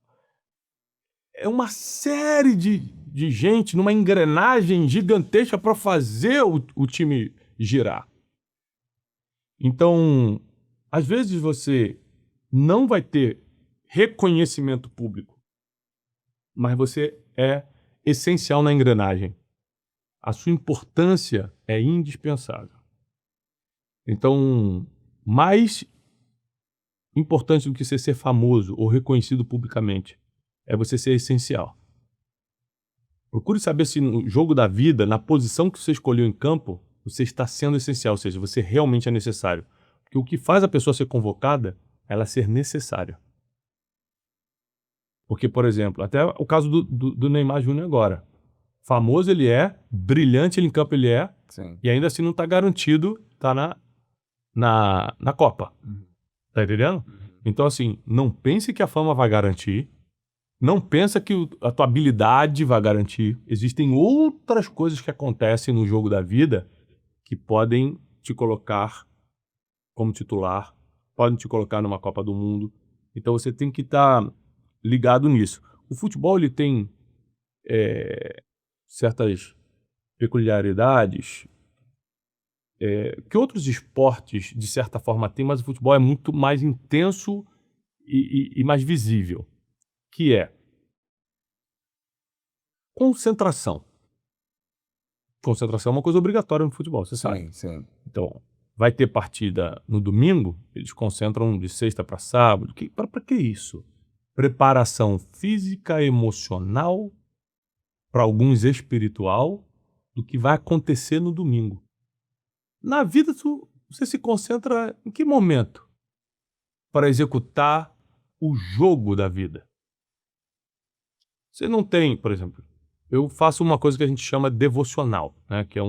É uma série de gente numa engrenagem gigantesca para fazer o time girar. Então, às vezes você não vai ter reconhecimento público, mas você é essencial na engrenagem. A sua importância é indispensável. Então, mais importante do que você ser famoso ou reconhecido publicamente é você ser essencial. Procure saber se no jogo da vida, na posição que você escolheu em campo, você está sendo essencial, ou seja, você realmente é necessário. Porque o que faz a pessoa ser convocada é ela ser necessária. Porque, por exemplo, até o caso do Neymar Júnior agora. Famoso ele é, brilhante ele em campo ele é, Sim. e ainda assim não está garantido estar na Copa. Tá entendendo? Então, assim, não pense que a fama vai garantir, não pensa que a tua habilidade vai garantir. Existem outras coisas que acontecem no jogo da vida que podem te colocar como titular, podem te colocar numa Copa do Mundo. Então você tem que estar ligado nisso. O futebol ele tem certas peculiaridades que outros esportes, de certa forma, têm, mas o futebol é muito mais intenso e mais visível, que é concentração. Concentração é uma coisa obrigatória no futebol, você sabe. Sim. Então, vai ter partida no domingo, eles concentram de sexta para sábado. Para que isso? Preparação física, emocional, para alguns espiritual, do que vai acontecer no domingo. Na vida, você se concentra em que momento? Para executar o jogo da vida. Você não tem, por exemplo, eu faço uma coisa que a gente chama devocional, né? Que é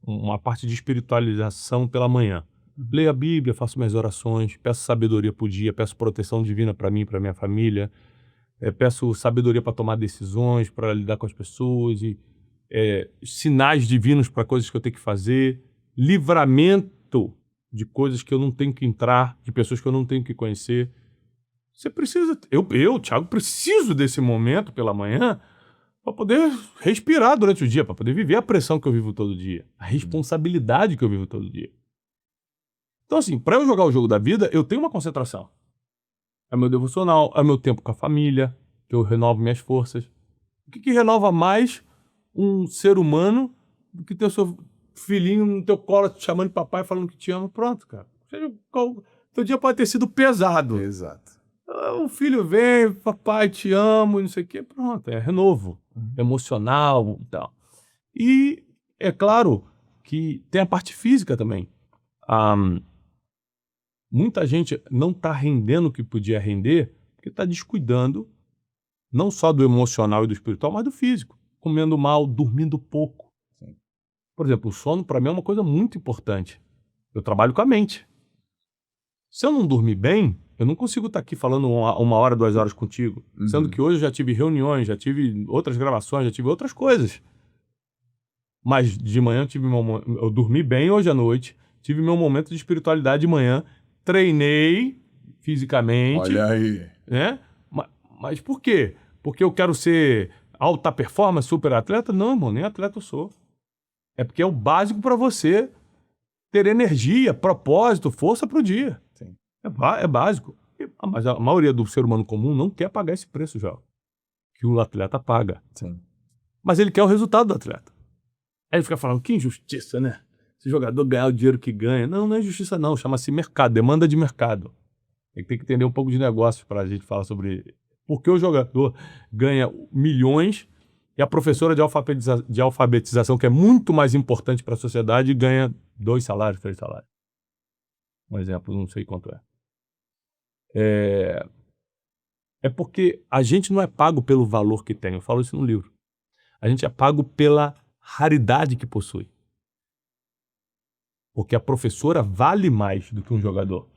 uma parte de espiritualização pela manhã. Leio a Bíblia, faço minhas orações, peço sabedoria por dia, peço proteção divina para mim, para minha família, peço sabedoria para tomar decisões, para lidar com as pessoas, e sinais divinos para coisas que eu tenho que fazer, livramento de coisas que eu não tenho que entrar, de pessoas que eu não tenho que conhecer. Você precisa, Thiago, preciso desse momento pela manhã para poder respirar durante o dia, para poder viver a pressão que eu vivo todo dia, a responsabilidade que eu vivo todo dia. Então, assim, para eu jogar o jogo da vida, eu tenho uma concentração. É meu devocional, é meu tempo com a família, que eu renovo minhas forças. O que renova mais um ser humano do que ter seu filhinho no teu colo te chamando de papai, falando que te ama? Pronto, cara. Teu dia pode ter sido pesado. Exato. O filho vem, papai, te amo, e não sei o quê. Pronto, é renovo emocional e tal. E é claro que tem a parte física também. Muita gente não está rendendo o que podia render porque está descuidando não só do emocional e do espiritual, mas do físico. Comendo mal, dormindo pouco. Sim. Por exemplo, o sono para mim é uma coisa muito importante. Eu trabalho com a mente. Se eu não dormir bem, eu não consigo estar aqui falando uma hora, 2 horas contigo. Sendo que hoje eu já tive reuniões, já tive outras gravações, já tive outras coisas. Mas de manhã eu dormi bem hoje à noite, tive meu momento de espiritualidade de manhã, treinei fisicamente. Olha aí. Né? Mas por quê? Porque eu quero ser alta performance, super atleta? Não, irmão, nem atleta eu sou. É porque é o básico para você ter energia, propósito, força pro dia. Sim. É básico. Mas a maioria do ser humano comum não quer pagar esse preço já. Que o atleta paga. Sim. Mas ele quer o resultado do atleta. Aí ele fica falando, que injustiça, né? Esse jogador ganhar o dinheiro que ganha. Não é injustiça não, chama-se mercado, demanda de mercado. Tem que entender um pouco de negócio para a gente falar sobre por que o jogador ganha milhões e a professora de alfabetização, que é muito mais importante para a sociedade, ganha 2 salários, 3 salários. Um exemplo, não sei quanto é. É porque a gente não é pago pelo valor que tem. Eu falo isso no livro. A gente é pago pela raridade que possui. Porque a professora vale mais do que um jogador.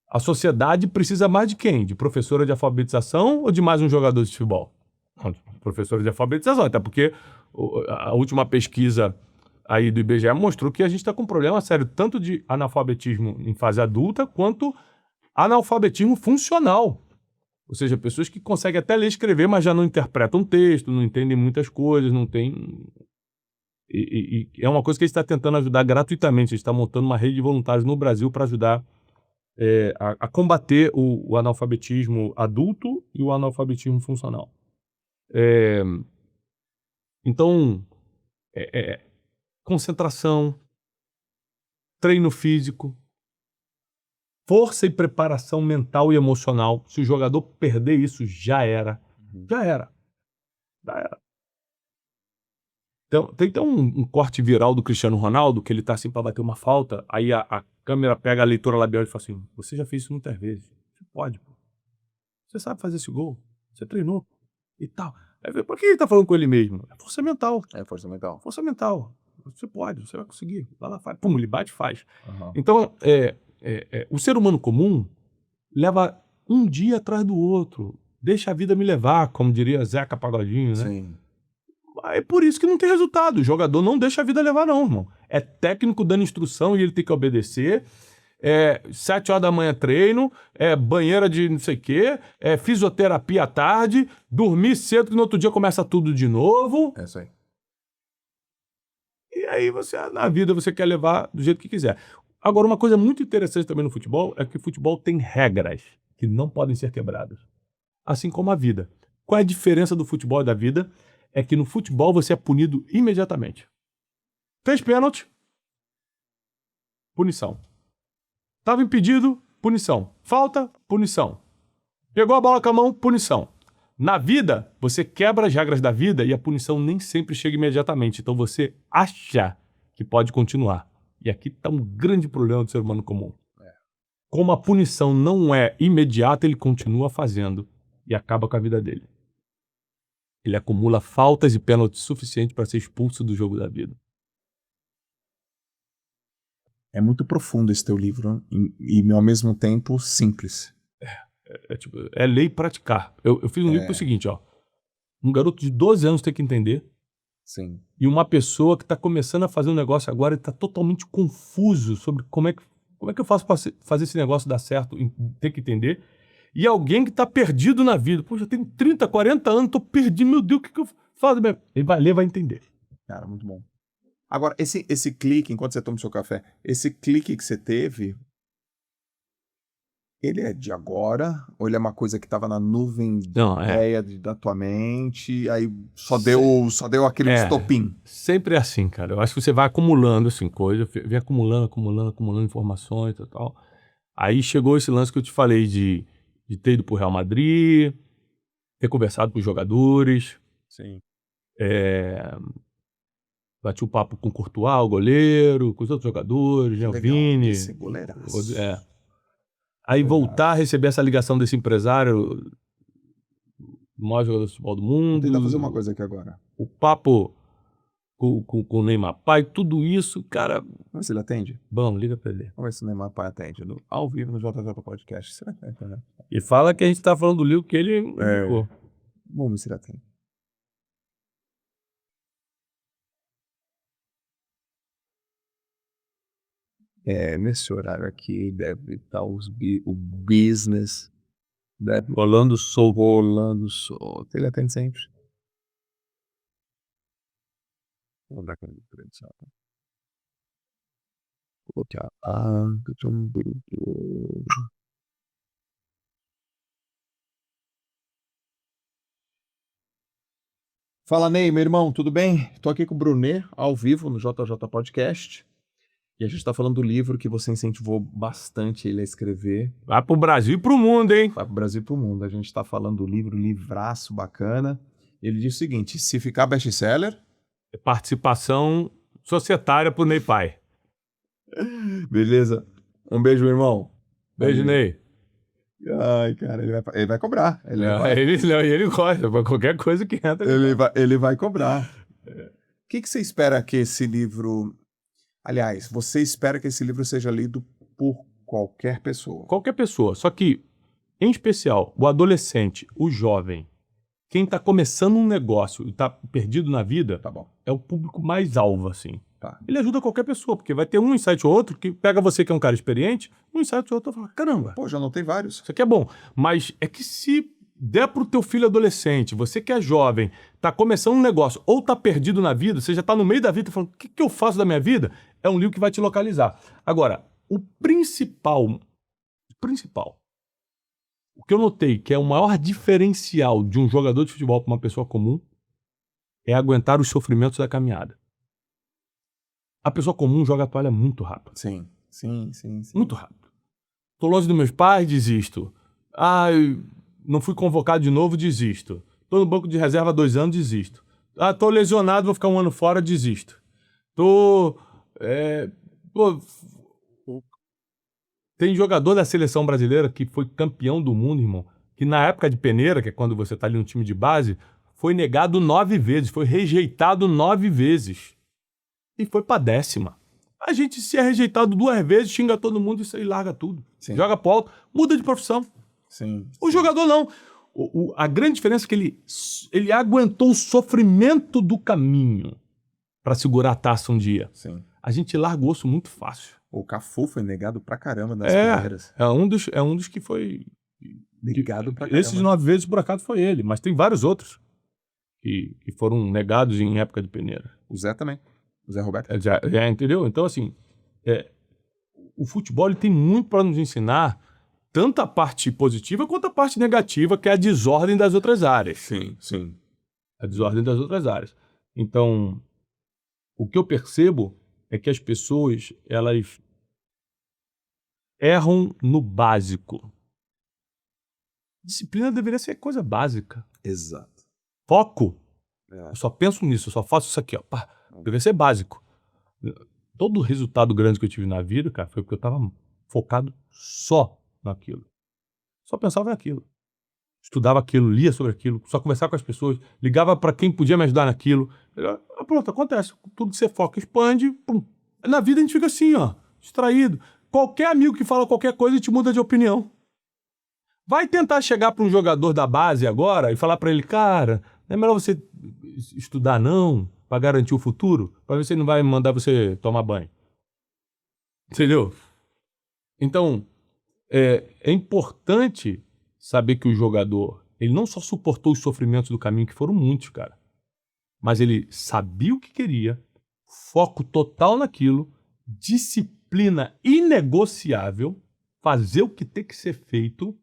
A sociedade precisa mais de quem? De professora de alfabetização ou de mais um jogador de futebol? Não, de professora de alfabetização, até porque a última pesquisa aí do IBGE mostrou que a gente está com um problema sério, tanto de analfabetismo em fase adulta, quanto analfabetismo funcional. Ou seja, pessoas que conseguem até ler e escrever, mas já não interpretam texto, não entendem muitas coisas, não tem... E é uma coisa que a gente está tentando ajudar gratuitamente. A gente está montando uma rede de voluntários no Brasil para ajudar a combater o analfabetismo adulto e o analfabetismo funcional. Então, concentração, treino físico, força e preparação mental e emocional. Se o jogador perder isso, já era. Já era. Já era. Então, tem um corte viral do Cristiano Ronaldo, que ele tá assim pra bater uma falta, aí a câmera pega a leitura labial e fala assim, você já fez isso muitas vezes. Você pode, pô. Você sabe fazer esse gol. Você treinou. E tal. Aí, por que ele tá falando com ele mesmo? É força mental. É força mental. Força mental. Você pode, você vai conseguir. Vai lá, faz. Pum, ele bate e faz. Uhum. Então, o ser humano comum leva um dia atrás do outro. Deixa a vida me levar, como diria Zeca Pagodinho, né? Sim. É por isso que não tem resultado. O jogador não deixa a vida levar, não, irmão. É técnico dando instrução e ele tem que obedecer. 7 horas da manhã treino, banheira de não sei o quê, fisioterapia à tarde, dormir cedo que no outro dia começa tudo de novo. É isso aí. E aí na vida você quer levar do jeito que quiser. Agora, uma coisa muito interessante também no futebol é que o futebol tem regras que não podem ser quebradas. Assim como a vida. Qual é a diferença do futebol e da vida? É que no futebol você é punido imediatamente. Fez pênalti, punição. Estava impedido, punição. Falta, punição. Pegou a bola com a mão, punição. Na vida, você quebra as regras da vida e a punição nem sempre chega imediatamente. Então você acha que pode continuar. E aqui está um grande problema do ser humano comum. Como a punição não é imediata, ele continua fazendo e acaba com a vida dele. Ele acumula faltas e pênaltis suficientes para ser expulso do jogo da vida. É muito profundo esse teu livro e ao mesmo tempo simples. É ler e praticar. Eu fiz um livro que é o seguinte, ó. Um garoto de 12 anos tem que entender. Sim. E uma pessoa que está começando a fazer um negócio agora e está totalmente confuso sobre como é que eu faço para fazer esse negócio dar certo, tem que entender. E alguém que está perdido na vida. Poxa, eu tenho 30, 40 anos, estou perdido, meu Deus, o que eu faço? Ele vai ler, vai entender. Cara, muito bom. Agora, esse clique, enquanto você toma o seu café, esse clique que você teve, ele é de agora? Ou ele é uma coisa que estava na nuvem de ideia da tua mente, aí só deu aquele estopim? Sempre é assim, cara. Eu acho que você vai acumulando assim, coisa, vem acumulando informações e tal. Aí chegou esse lance que eu te falei de ter ido pro Real Madrid, ter conversado com os jogadores. Sim. Bati o papo com o Courtois, o goleiro, com os outros jogadores, né, o Vini. Esse goleiraço. Aí voltar a receber essa ligação desse empresário, o maior jogador de futebol do mundo. Vou tentar fazer uma coisa aqui agora. O papo com o Neymar Pai, tudo isso, cara... Vamos ver se ele atende? Vamos, liga pra ele. Vamos ver se o Neymar Pai atende. Ao vivo no JJ Podcast. Será que atende, né? E fala que a gente tá falando do livro que ele indicou. Vamos ver se ele atende. Nesse horário aqui deve estar o business rolando solto. Ele atende sempre. Vamos dar aquela diferença. Fala, Ney, meu irmão, tudo bem? Tô aqui com o Brunet, ao vivo, no JJ Podcast. E a gente tá falando do livro que você incentivou bastante ele a escrever. Vai pro Brasil e pro mundo, hein? Vai pro Brasil e pro mundo. A gente tá falando do livro, livraço bacana. Ele diz o seguinte, se ficar best-seller... Participação societária pro Ney Pai. Beleza. Um beijo, irmão. Beijo, Ney. Ai, cara, ele vai cobrar. Ele gosta, pra qualquer coisa que entra. Ele vai cobrar. O que você espera que esse livro Aliás, você espera que esse livro seja lido por qualquer pessoa. Qualquer pessoa. Só que, em especial, o adolescente, o jovem, quem tá começando um negócio e tá perdido na vida, Tá bom. é o público mais alvo, assim. Tá. Ele ajuda qualquer pessoa, porque vai ter um insight ou outro que pega você que é um cara experiente, um insight ou outro e fala, caramba, Pô, já anotei vários. isso aqui é bom. Mas é que se der pro teu filho adolescente, você que é jovem, tá começando um negócio ou tá perdido na vida, você já tá no meio da vida falando, o que eu faço da minha vida? É um livro que vai te localizar. Agora, o principal, o que eu notei que é o maior diferencial de um jogador de futebol para uma pessoa comum é aguentar os sofrimentos da caminhada. A pessoa comum joga a toalha muito rápido. Sim. Muito rápido. Tô longe dos meus pais, desisto. Não fui convocado de novo, desisto. Tô no banco de reserva há 2 anos, desisto. Tô lesionado, vou ficar 1 ano fora, desisto. Tem jogador da seleção brasileira que foi campeão do mundo, irmão, que na época de peneira, que é quando você tá ali no time de base, foi negado 9 vezes, foi rejeitado 9 vezes. E foi pra 10ª. A gente, se é rejeitado 2 vezes, xinga todo mundo e larga tudo. Sim. Joga pro alto, muda de profissão. Sim. O jogador não. A grande diferença é que ele aguentou o sofrimento do caminho pra segurar a taça um dia. Sim. A gente larga o osso muito fácil. O Cafu foi negado pra caramba nas primeiras. É um dos que foi Negado pra caramba. Esses 9 vezes, por acaso, foi ele. Mas tem vários outros que foram negados em época de peneira. O Zé também. O Zé Roberto. Entendeu? Então, assim, o futebol ele tem muito para nos ensinar, tanto a parte positiva quanto a parte negativa, que é a desordem das outras áreas. Sim. A desordem das outras áreas. Então, o que eu percebo é que as pessoas, elas erram no básico. Disciplina deveria ser coisa básica. Exato. Foco. É. Eu só penso nisso, eu só faço isso aqui, ó. Pá, deveria ser básico. Todo o resultado grande que eu tive na vida, cara, foi porque eu tava focado só naquilo. Só pensava naquilo. Estudava aquilo, lia sobre aquilo, só conversava com as pessoas, ligava pra quem podia me ajudar naquilo. Pronto, acontece. Tudo que você foca expande, pum. Na vida a gente fica assim, ó, distraído. Qualquer amigo que fala qualquer coisa te muda de opinião. Vai tentar chegar pra um jogador da base agora e falar pra ele, cara, não é melhor você estudar não, pra garantir o futuro, pra ver se ele não vai mandar você tomar banho. Entendeu? Então, é importante saber que o jogador, ele não só suportou os sofrimentos do caminho, que foram muitos, cara, mas ele sabia o que queria, foco total naquilo, disciplina inegociável, fazer o que tem que ser feito,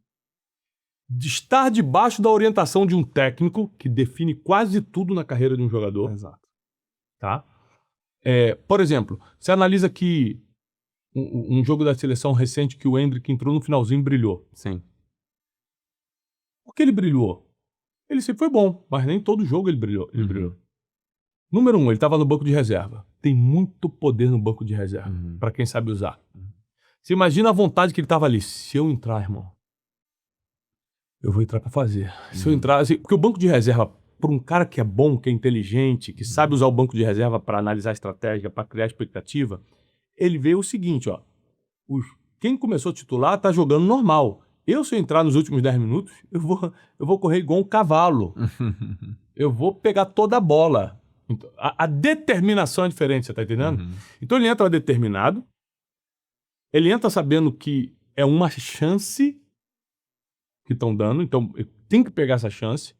de estar debaixo da orientação de um técnico que define quase tudo na carreira de um jogador. Exato. Tá? Por exemplo, você analisa aqui um jogo da seleção recente que o Endrick entrou no finalzinho e brilhou. Sim. Por que ele brilhou? Ele sempre foi bom, mas nem todo jogo ele brilhou. Número 1, ele estava no banco de reserva. Tem muito poder no banco de reserva, pra quem sabe usar. Você imagina a vontade que ele estava ali. Se eu entrar, irmão, eu vou entrar pra fazer. Se eu entrar, assim, porque o banco de reserva, por um cara que é bom, que é inteligente, que sabe usar o banco de reserva para analisar a estratégia, para criar expectativa, ele vê o seguinte, ó. Quem começou a titular tá jogando normal. Se eu entrar nos últimos 10 minutos, eu vou correr igual um cavalo. Eu vou pegar toda a bola. Então, a determinação é diferente, você tá entendendo? Então ele entra determinado, ele entra sabendo que é uma chance que estão dando, então ele tem que pegar essa chance,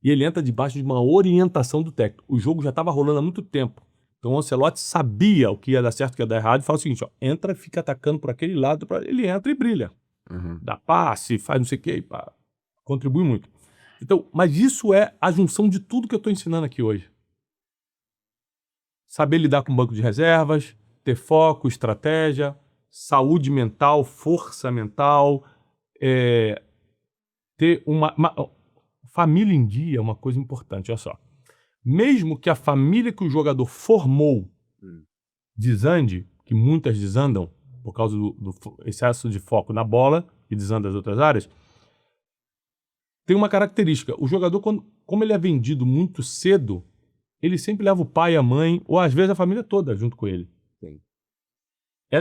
e ele entra debaixo de uma orientação do técnico. O jogo já estava rolando há muito tempo. Então o Ancelotti sabia o que ia dar certo, o que ia dar errado, e fala o seguinte, ó, entra, fica atacando por aquele lado, ele entra e brilha. Dá passe, faz não sei o que, pá, contribui muito. Então, mas isso é a junção de tudo que eu estou ensinando aqui hoje. Saber lidar com o banco de reservas, ter foco, estratégia, saúde mental, força mental, ter uma família em dia é uma coisa importante, olha só. Mesmo que a família que o jogador formou desande, que muitas desandam por causa do excesso de foco na bola e desanda as outras áreas, tem uma característica. O jogador, como ele é vendido muito cedo, ele sempre leva o pai e a mãe, ou às vezes a família toda junto com ele. Sim.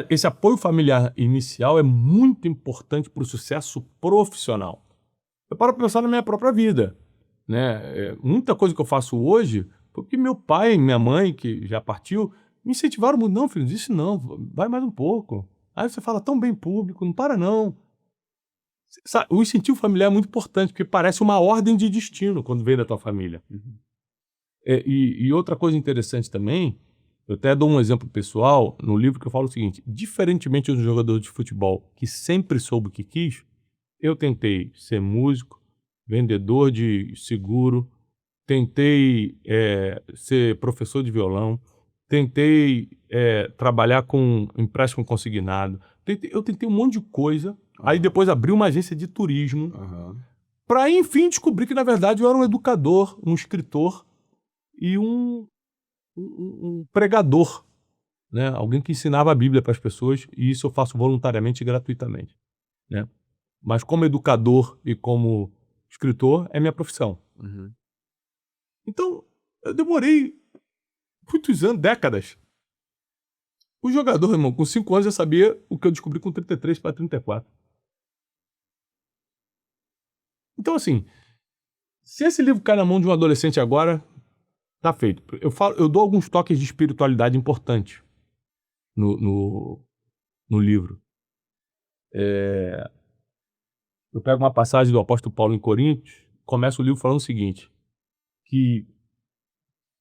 esse apoio familiar inicial é muito importante para o sucesso profissional. Eu paro para pensar na minha própria vida, né? Muita coisa que eu faço hoje, porque meu pai e minha mãe, que já partiu, me incentivaram muito. Não, filho, disse não, vai mais um pouco. Aí você fala tão bem público, não para não. Sabe, o incentivo familiar é muito importante, porque parece uma ordem de destino quando vem da tua família. E outra coisa interessante também, eu até dou um exemplo pessoal no livro que eu falo o seguinte: diferentemente de um jogador de futebol que sempre soube o que quis, eu tentei ser músico, vendedor de seguro, tentei ser professor de violão, tentei trabalhar com empréstimo consignado, eu tentei um monte de coisa, aí depois abri uma agência de turismo, para enfim descobrir que na verdade eu era um educador, um escritor e um pregador, né? Alguém que ensinava a Bíblia para as pessoas, e isso eu faço voluntariamente e gratuitamente, né? Mas como educador e como escritor é minha profissão. Então, eu demorei muitos anos, décadas. O jogador, irmão, com 5 anos já sabia o que eu descobri com 33 para 34. Então, assim, se esse livro cai na mão de um adolescente agora, tá feito. Eu dou alguns toques de espiritualidade importantes no livro. Eu pego uma passagem do apóstolo Paulo em Coríntios, começa o livro falando o seguinte, que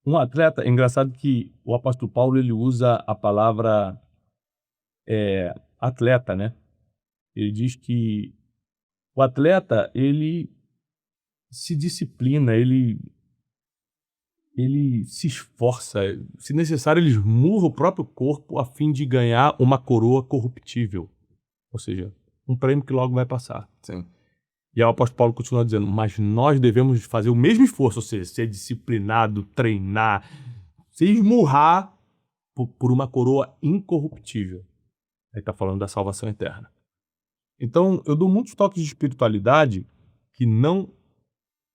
um atleta, é engraçado que o apóstolo Paulo ele usa a palavra atleta, né? Ele diz que o atleta, ele se disciplina, ele se esforça, se necessário ele esmurra o próprio corpo a fim de ganhar uma coroa corruptível, ou seja, um prêmio que logo vai passar. Sim. E aí o apóstolo Paulo continua dizendo, mas nós devemos fazer o mesmo esforço, ou seja, ser disciplinado, treinar, se esmurrar por uma coroa incorruptível. Aí está falando da salvação eterna. Então, eu dou muitos toques de espiritualidade que não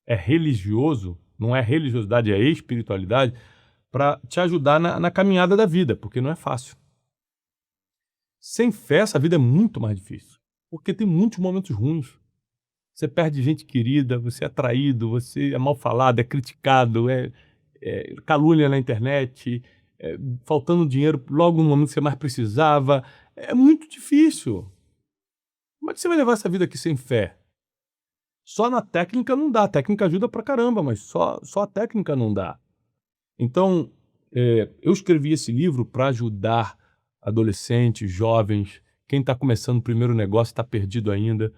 é religioso, não é religiosidade, é espiritualidade, para te ajudar na caminhada da vida, porque não é fácil. Sem fé, essa vida é muito mais difícil, porque tem muitos momentos ruins. Você perde gente querida, você é traído, você é mal falado, é criticado, calúnia na internet, faltando dinheiro logo no momento que você mais precisava. É muito difícil. Como é que você vai levar essa vida aqui sem fé? Só na técnica não dá. A técnica ajuda pra caramba, mas só a técnica não dá. Então, eu escrevi esse livro para ajudar adolescentes, jovens, quem está começando o primeiro negócio está perdido ainda,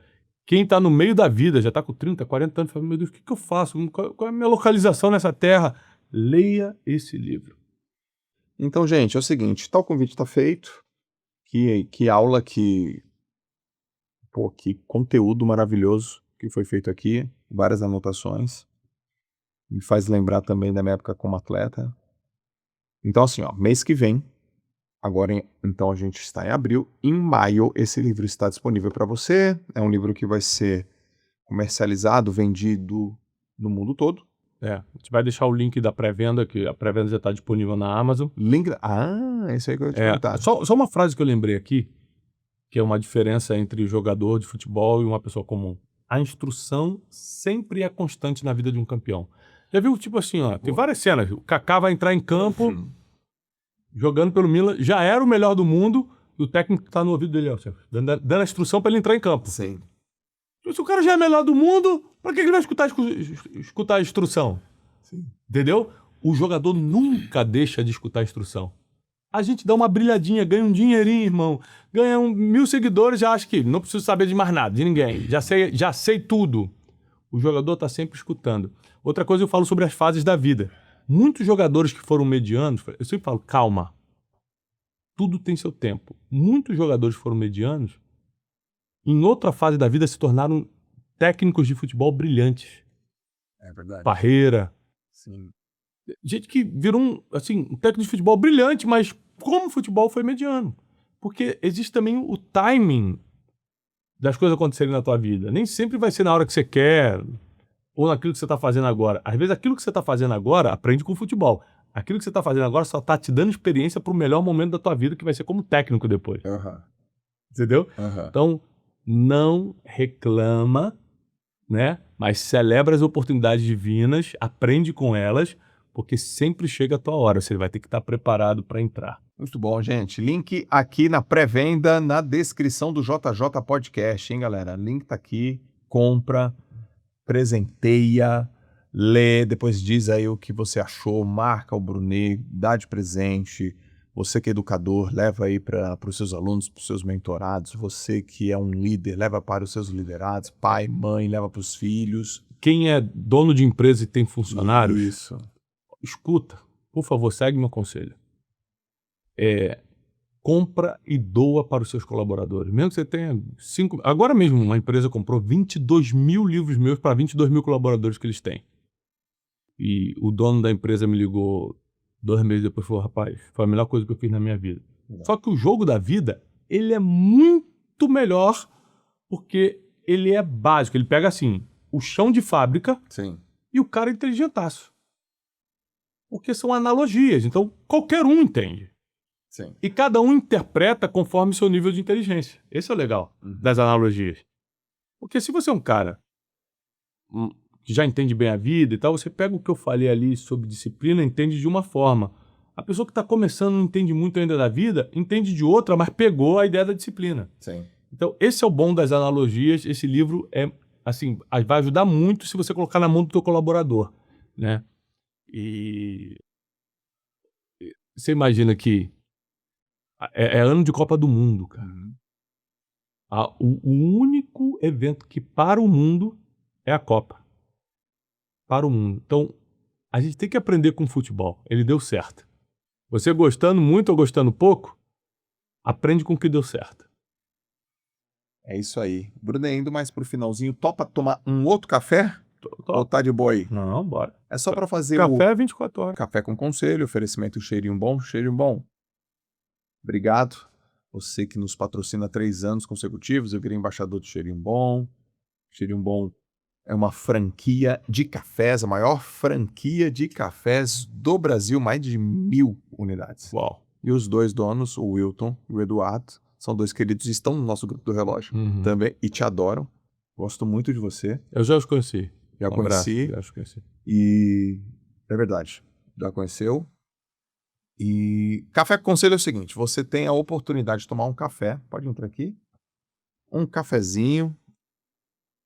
quem está no meio da vida, já está com 30, 40 anos, fala, meu Deus, o que eu faço? Qual é a minha localização nessa terra? Leia esse livro. Então, gente, é o seguinte, tá, o convite está feito. Que aula, que conteúdo maravilhoso que foi feito aqui, várias anotações. Me faz lembrar também da minha época como atleta. Então, assim, ó, mês que vem, agora, então a gente está em abril, em maio esse livro está disponível para você. É um livro que vai ser comercializado, vendido no mundo todo. A gente vai deixar o link da pré-venda, que a pré-venda já está disponível na Amazon. Link... esse aí que eu ia te perguntar. Só uma frase que eu lembrei aqui, que é uma diferença entre jogador de futebol e uma pessoa comum. A instrução sempre é constante na vida de um campeão. Já viu, tipo assim, ó, tem várias cenas. O Kaká vai entrar em campo, jogando pelo Milan, já era o melhor do mundo, e o técnico tá no ouvido dele, ó, dando a instrução para ele entrar em campo. Sim. Se o cara já é melhor do mundo, para que ele vai escutar a instrução? Sim. Entendeu? O jogador nunca deixa de escutar a instrução. A gente dá uma brilhadinha, ganha um dinheirinho, irmão. Ganha 1.000 seguidores, já acho que não preciso saber de mais nada, de ninguém. Já sei tudo. O jogador tá sempre escutando. Outra coisa eu falo sobre as fases da vida. Muitos jogadores que foram medianos, eu sempre falo, calma. Tudo tem seu tempo. Muitos jogadores que foram medianos, em outra fase da vida se tornaram técnicos de futebol brilhantes. É verdade. Parreira. Sim. Gente que virou um técnico de futebol brilhante, mas como o futebol foi mediano. Porque existe também o timing das coisas acontecerem na tua vida. Nem sempre vai ser na hora que você quer ou naquilo que você está fazendo agora. Às vezes aquilo que você está fazendo agora aprende com o futebol. Aquilo que você está fazendo agora só está te dando experiência para o melhor momento da tua vida, que vai ser como técnico depois. Entendeu? Então, não reclama, né? Mas celebra as oportunidades divinas, aprende com elas, porque sempre chega a tua hora. Você vai ter que estar preparado para entrar. Muito bom, gente. Link aqui na pré-venda, na descrição do JJ Podcast, hein, galera? Link tá aqui. Compra, presenteia, lê, depois diz aí o que você achou, marca o Brunet, dá de presente. Você que é educador, leva aí para os seus alunos, para os seus mentorados. Você que é um líder, leva para os seus liderados. Pai, mãe, leva para os filhos. Quem é dono de empresa e tem funcionários, Isso. escuta, por favor, segue meu conselho. Compra e doa para os seus colaboradores. Mesmo que você tenha 5... Agora mesmo, uma empresa comprou 22 mil livros meus para 22 mil colaboradores que eles têm. E o dono da empresa me ligou 2 meses depois e falou, rapaz, foi a melhor coisa que eu fiz na minha vida. Só que o jogo da vida, ele é muito melhor porque ele é básico. Ele pega, assim, o chão de fábrica Sim. e o cara é inteligentaço. Porque são analogias. Então, qualquer um entende. Sim. E cada um interpreta conforme seu nível de inteligência. Esse é o legal das analogias. Porque se você é um cara que já entende bem a vida e tal, você pega o que eu falei ali sobre disciplina e entende de uma forma. A pessoa que está começando não entende muito ainda da vida, entende de outra, mas pegou a ideia da disciplina. Sim. Então, esse é o bom das analogias. Esse livro assim, vai ajudar muito se você colocar na mão do teu colaborador, né? E você imagina que é ano de Copa do Mundo, cara. O único evento que para o mundo é a Copa. Para o mundo. Então, a gente tem que aprender com o futebol. Ele deu certo. Você gostando muito ou gostando pouco, aprende com o que deu certo. É isso aí. Bruno, indo mais pro finalzinho, topa tomar um outro café? Ou tá de boa aí? Não, bora. É só para fazer Café é 24 horas. Café com conselho, oferecimento cheirinho bom, cheirinho bom. Obrigado. Você que nos patrocina há 3 anos consecutivos, eu virei embaixador de Cheirinho Bom. Cheirinho Bom é uma franquia de cafés, a maior franquia de cafés do Brasil, mais de 1.000 unidades. Uau. E os 2 donos, o Wilton e o Eduardo, são 2 queridos, estão no nosso grupo do relógio também e te adoram. Gosto muito de você. Eu já os conheci. Já conheci. Já os conheci. E é verdade, já conheceu. E café com conselho é o seguinte, você tem a oportunidade de tomar um café, pode entrar aqui, um cafezinho,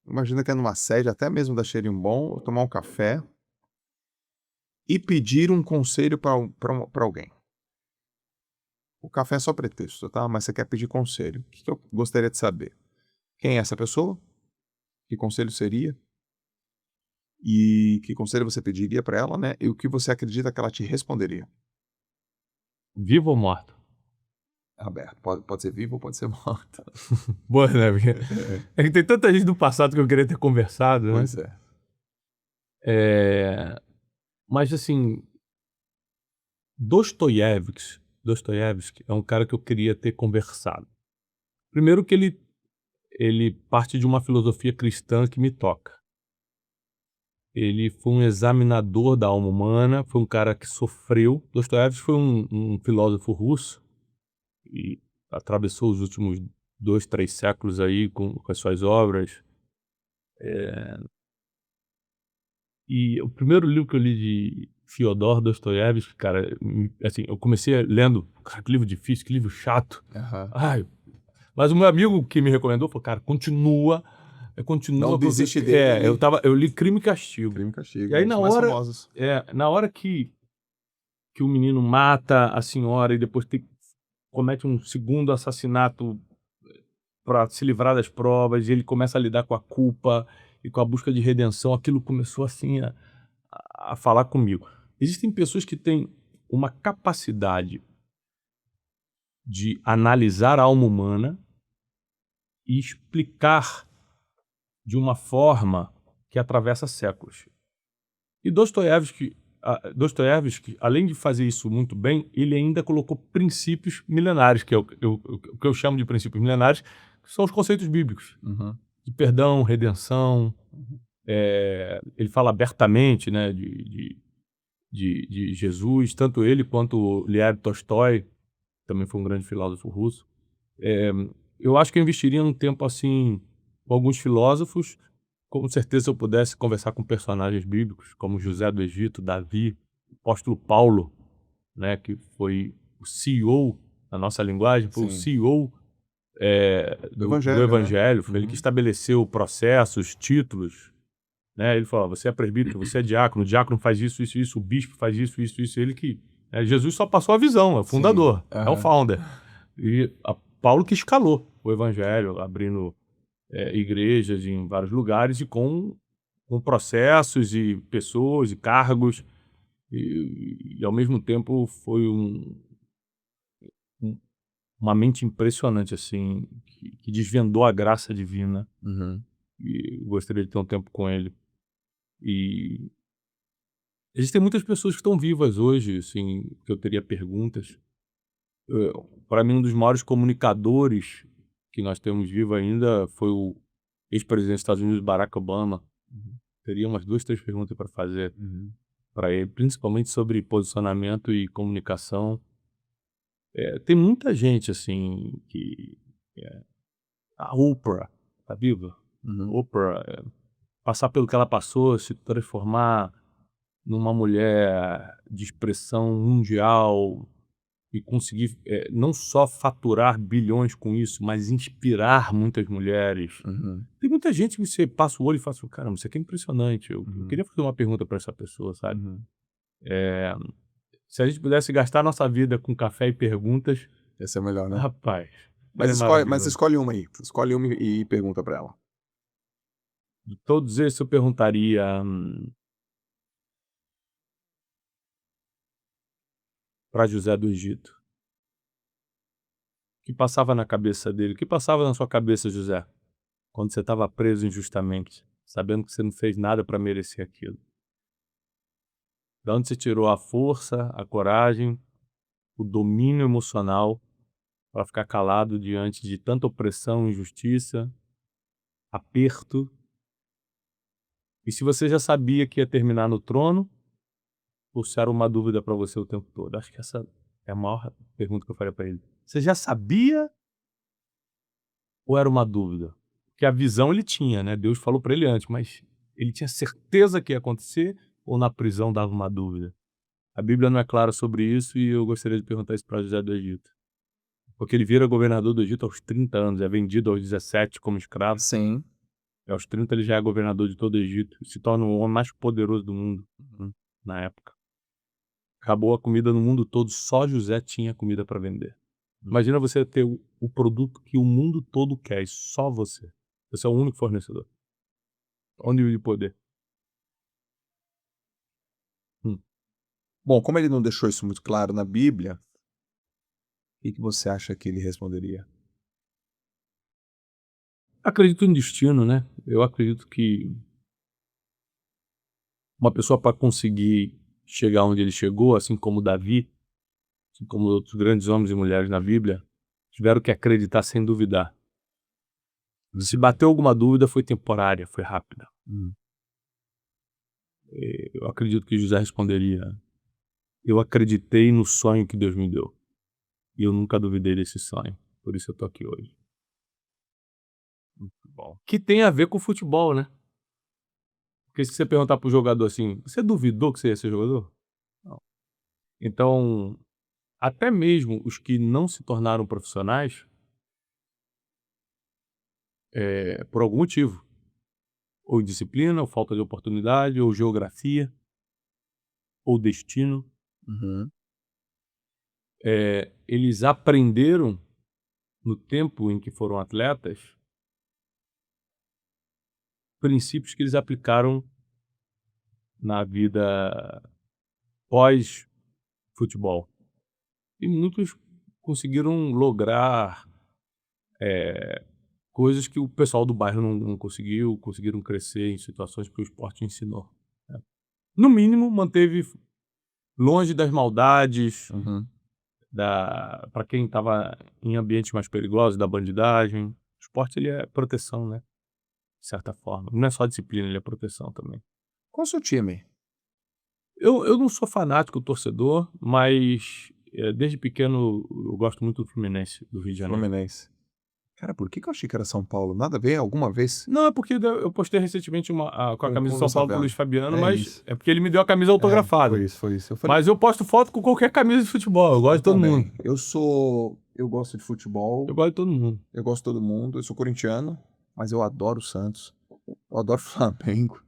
imagina que é numa sede, até mesmo da Cheirinho Bom, tomar um café e pedir um conselho para alguém. O café é só pretexto, tá? Mas você quer pedir conselho. O que eu gostaria de saber? Quem é essa pessoa? Que conselho seria? E que conselho você pediria para ela, né? E o que você acredita que ela te responderia? Vivo ou morto? Aberto. Pode ser vivo ou pode ser morto. Boa, né? Porque é que tem tanta gente do passado que eu queria ter conversado, né? Pois é. Mas, assim, Dostoiévski é um cara que eu queria ter conversado. Primeiro que ele parte de uma filosofia cristã que me toca. Ele foi um examinador da alma humana, foi um cara que sofreu. Dostoiévski foi um filósofo russo e atravessou os últimos 2, 3 séculos aí com as suas obras. E o primeiro livro que eu li de Fyodor Dostoiévski, cara, assim, eu comecei lendo, cara, que livro difícil, que livro chato. Ai, mas o meu amigo que me recomendou falou, cara, continua. Não desiste dele. Eu li Crime e Castigo. Crime e Castigo. E aí na hora, famosos. na hora que o menino mata a senhora e depois comete um segundo assassinato para se livrar das provas, e ele começa a lidar com a culpa e com a busca de redenção, aquilo começou assim a falar comigo. Existem pessoas que têm uma capacidade de analisar a alma humana e explicar de uma forma que atravessa séculos. E Dostoiévski, além de fazer isso muito bem, ele ainda colocou princípios milenares, que é o que eu chamo de princípios milenares, que são os conceitos bíblicos. De perdão, redenção. Ele fala abertamente, né, de de Jesus, tanto ele quanto o Lev Tolstói, também foi um grande filósofo russo. Eu acho que eu investiria um tempo assim com alguns filósofos. Com certeza, se eu pudesse conversar com personagens bíblicos, como José do Egito, Davi, o apóstolo Paulo, né, que foi o CEO, na nossa linguagem, foi o Sim. CEO Do do Evangelho, né? Evangelho, foi ele Uhum. que estabeleceu processos, títulos, né? Ele falou: você é presbítero, você é diácono, o diácono faz isso, isso, isso, o bispo faz isso, isso, isso. Ele que. Jesus só passou a visão, é o fundador, Sim. é o founder. E Paulo que escalou o Evangelho, abrindo igrejas em vários lugares e com processos e pessoas e cargos. E ao mesmo tempo foi um- uma mente impressionante, assim, que desvendou a graça divina. Uhum. E eu gostaria de ter um tempo com ele. E existem muitas pessoas que estão vivas hoje, assim, que eu teria perguntas. Para mim, um dos maiores comunicadores que nós temos vivo ainda foi o ex-presidente dos Estados Unidos, Barack Obama. Teria umas 2, 3 perguntas para fazer Uhum. para ele, principalmente sobre posicionamento e comunicação. Tem muita gente, assim, que a Oprah, tá viva? Uhum. Oprah, passar pelo que ela passou, se transformar numa mulher de expressão mundial e conseguir, não só faturar bilhões com isso, mas inspirar muitas mulheres. Uhum. Tem muita gente que você passa o olho e fala assim: "Caramba, isso aqui é impressionante". Eu Uhum. queria fazer uma pergunta para essa pessoa, sabe. Uhum. Se a gente pudesse gastar nossa vida com café e perguntas, Esse é o melhor, né? rapaz, Mas seria mas maravilhoso. escolhe uma aí. Escolhe uma e pergunta pra ela. De todos esses eu perguntaria, para José do Egito, o que passava na cabeça dele? O que passava na sua cabeça, José, quando você estava preso injustamente, sabendo que você não fez nada para merecer aquilo? Da onde você tirou a força, a coragem, o domínio emocional para ficar calado diante de tanta opressão, injustiça, aperto? E se você já sabia que ia terminar no trono, ou se era uma dúvida para você o tempo todo? Acho que essa é a maior pergunta que eu faria para ele. Você já sabia ou era uma dúvida? Porque a visão ele tinha, né, Deus falou para ele antes, mas ele tinha certeza que ia acontecer ou na prisão dava uma dúvida? A Bíblia não é clara sobre isso e eu gostaria de perguntar isso para José do Egito. Porque ele vira governador do Egito aos 30 anos, é vendido aos 17 como escravo, Sim. e aos 30 ele já é governador de todo o Egito, e se torna o homem mais poderoso do mundo, na época. Acabou a comida no mundo todo, só José tinha comida para vender. Imagina você ter o produto que o mundo todo quer e só você. Você é o único fornecedor. Olha o nível de poder. Hum. Bom, como ele não deixou isso muito claro na Bíblia, o que você acha que ele responderia? Acredito no destino, né. Eu acredito que uma pessoa para conseguir chegar onde ele chegou, assim como Davi, assim como outros grandes homens e mulheres na Bíblia, tiveram que acreditar sem duvidar. Se bateu alguma dúvida, foi temporária, foi rápida. Hum. Eu acredito que José responderia: "Eu acreditei no sonho que Deus me deu, e eu nunca duvidei desse sonho, por isso eu tô aqui hoje". Bom. Que tem a ver com futebol, né. Porque se você perguntar para o jogador assim: "Você duvidou que você ia ser jogador?" Não. Então, até mesmo os que não se tornaram profissionais, por algum motivo, ou indisciplina, ou falta de oportunidade, ou geografia, ou destino, Uhum. eles aprenderam no tempo em que foram atletas, princípios que eles aplicaram na vida pós-futebol. E muitos conseguiram lograr coisas que o pessoal do bairro não conseguiu, conseguiram crescer em situações que o esporte ensinou, né. No mínimo, manteve longe das maldades, Uhum. para quem estava em ambientes mais perigosos, da bandidagem. O esporte ele é proteção, né, de certa forma. Não é só disciplina, ele é proteção também. Qual o seu time? Eu não sou fanático torcedor, mas desde pequeno eu gosto muito do Fluminense, do Rio de Janeiro. Fluminense. Cara, por que eu achei que era São Paulo? Nada a ver, alguma vez? Não, é porque eu postei recentemente com a camisa de São Paulo pro Luiz Fabiano, É mas isso. é porque ele me deu a camisa autografada. Foi isso. Eu falei, Mas eu posto foto com qualquer camisa de futebol, eu gosto de todo também. mundo. Eu gosto de futebol, Eu gosto de todo mundo. eu gosto de todo mundo, eu sou corintiano, mas eu adoro o Santos, eu adoro o Flamengo,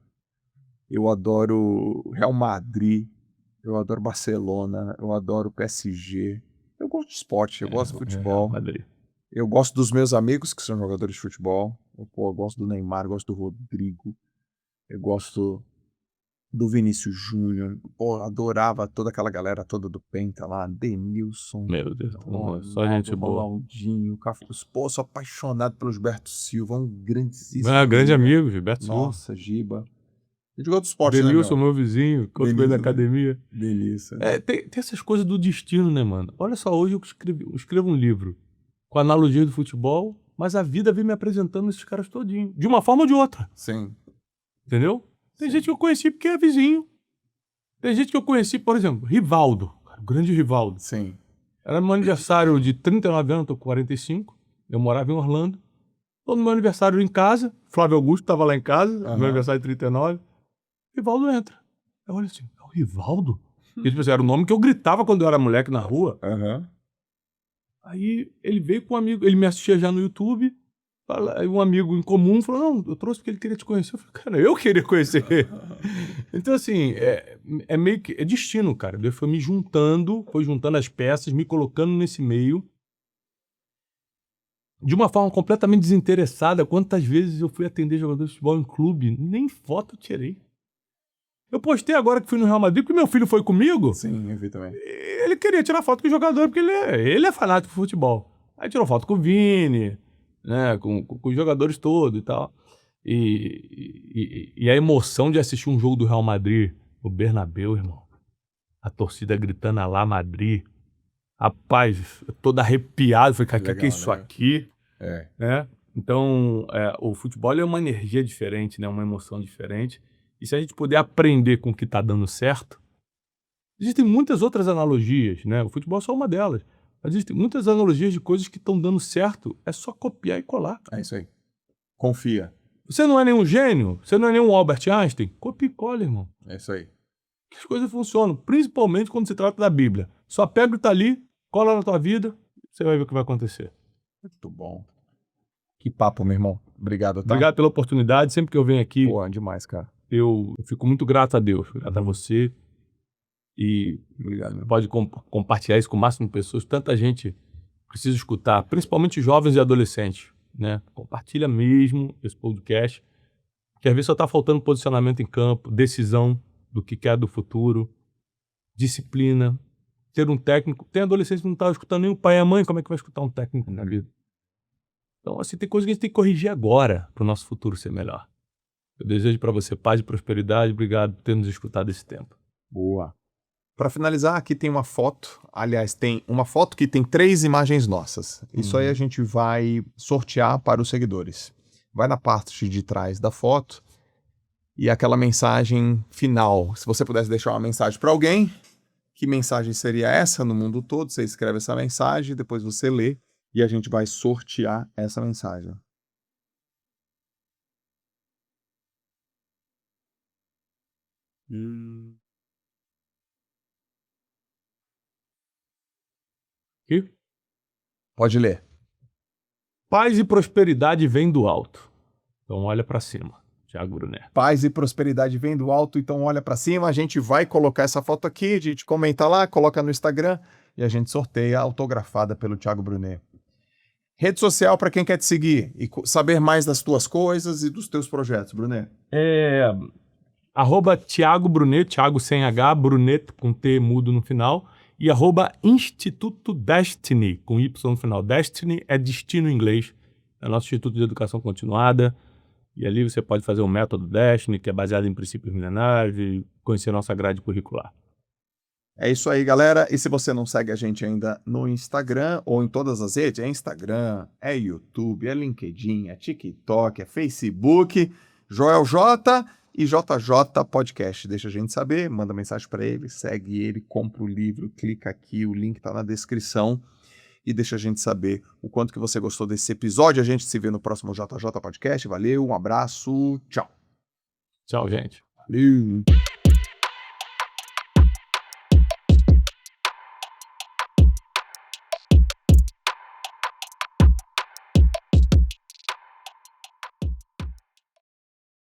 eu adoro Real Madrid, eu adoro Barcelona, eu adoro PSG. Eu gosto de esporte, eu gosto de futebol. Madrid. Eu gosto dos meus amigos que são jogadores de futebol. Eu gosto do Neymar, eu gosto do Rodrigo, eu gosto do Vinícius Júnior. Pô, adorava toda aquela galera toda do Penta lá, Denilson, Meu Deus, Ronaldo, só gente boa. Ronaldinho, Cafus. Pô, sou apaixonado pelo Gilberto Silva, um grandíssimo. Grande amigo, Gilberto Silva. Nossa, Giba. A gente gosta do esporte, Denilson, né, meu vizinho, que eu veio da Denilson, né? academia. Delícia. Tem essas coisas do destino, né, mano? Olha só, hoje eu escrevo um livro com analogia do futebol, mas a vida vem me apresentando esses caras todinhos, de uma forma ou de outra, Sim. entendeu? Tem gente que eu conheci porque é vizinho. Tem gente que eu conheci, por exemplo, Rivaldo, o grande Rivaldo. Sim. Era meu aniversário de 39 anos, tô com 45, eu morava em Orlando. Tô no meu aniversário em casa, Flávio Augusto tava lá em casa, Aham. meu aniversário de 39. Rivaldo entra. Eu olho assim, é o Rivaldo? Porque, tipo assim, era o nome que eu gritava quando eu era moleque na rua. Aham. Aí ele veio com um amigo, ele me assistia já no YouTube, aí um amigo em comum falou, não, eu trouxe porque ele queria te conhecer. Eu falei, cara, eu queria conhecer. Então, assim, é meio que, é destino, cara. Deus foi me juntando, foi juntando as peças, me colocando nesse meio, de uma forma completamente desinteressada. Quantas vezes eu fui atender jogadores de futebol em clube, nem foto eu tirei. Eu postei agora que fui no Real Madrid, porque meu filho foi comigo. Sim, eu vi também. Ele queria tirar foto com o jogador, porque ele é fanático de futebol. Aí tirou foto com o Vini, né, com os jogadores todos e tal. E a emoção de assistir um jogo do Real Madrid, o Bernabéu, irmão. A torcida gritando "Alá Madrid". Rapaz, eu todo arrepiado. Falei, cara, o que é Legal, isso né? aqui? É. Né? Então, o futebol é uma energia diferente, né? Uma emoção diferente. E se a gente puder aprender com o que está dando certo, existem muitas outras analogias, né? O futebol é só uma delas. Mas existem muitas analogias de coisas que estão dando certo, é só copiar e colar. É isso aí. Confia. Você não é nenhum gênio, você não é nenhum Albert Einstein, copia e cola, irmão. É isso aí. Que as coisas funcionam, principalmente quando se trata da Bíblia. Só pega o que tá ali, cola na tua vida, você vai ver o que vai acontecer. Muito bom. Que papo, meu irmão. Obrigado, tá? Obrigado pela oportunidade, sempre que eu venho aqui, Pô, demais, cara. eu fico muito grato a Deus, grato a você. E Obrigado, meu. pode compartilhar isso com o máximo de pessoas. Tanta gente precisa escutar, principalmente jovens e adolescentes, né? Compartilha mesmo esse podcast, que às vezes só tá faltando posicionamento em campo, decisão do que quer do futuro, disciplina, ter um técnico. Tem adolescente que não tá escutando nem o pai e a mãe, como é que vai escutar um técnico na vida? Então, assim, tem coisa que a gente tem que corrigir agora para o nosso futuro ser melhor. Eu desejo para você paz e prosperidade. Obrigado por ter nos escutado esse tempo. Boa. Para finalizar, aqui tem uma foto. Aliás, tem uma foto que tem 3 imagens nossas. Isso aí a gente vai sortear para os seguidores. Vai na parte de trás da foto e aquela mensagem final. Se você pudesse deixar uma mensagem para alguém, que mensagem seria essa no mundo todo? Você escreve essa mensagem, depois você lê e a gente vai sortear essa mensagem. Aqui. Pode ler. Paz e prosperidade vem do alto. Então olha para cima. Thiago Brunet. Paz e prosperidade vem do alto, então olha pra cima. A gente vai colocar essa foto aqui, a gente comenta lá, coloca no Instagram e a gente sorteia autografada pelo Thiago Brunet. Rede social para quem quer te seguir e saber mais das tuas coisas e dos teus projetos, Brunet. @Thiago Brunet, Thiago sem H, Brunet com T mudo no final, e @Instituto Destiny, com Y no final. Destiny é destino em inglês, é o nosso Instituto de Educação Continuada, e ali você pode fazer o método Destiny, que é baseado em princípios milenares, e conhecer nossa grade curricular. É isso aí, galera. E se você não segue a gente ainda no Instagram ou em todas as redes, é Instagram, é YouTube, é LinkedIn, é TikTok, é Facebook, Joel J. E JJ Podcast, deixa a gente saber, manda mensagem para ele, segue ele, compra o livro, clica aqui, o link tá na descrição e deixa a gente saber o quanto que você gostou desse episódio. A gente se vê no próximo JJ Podcast. Valeu, um abraço, tchau. Tchau, gente. Valeu.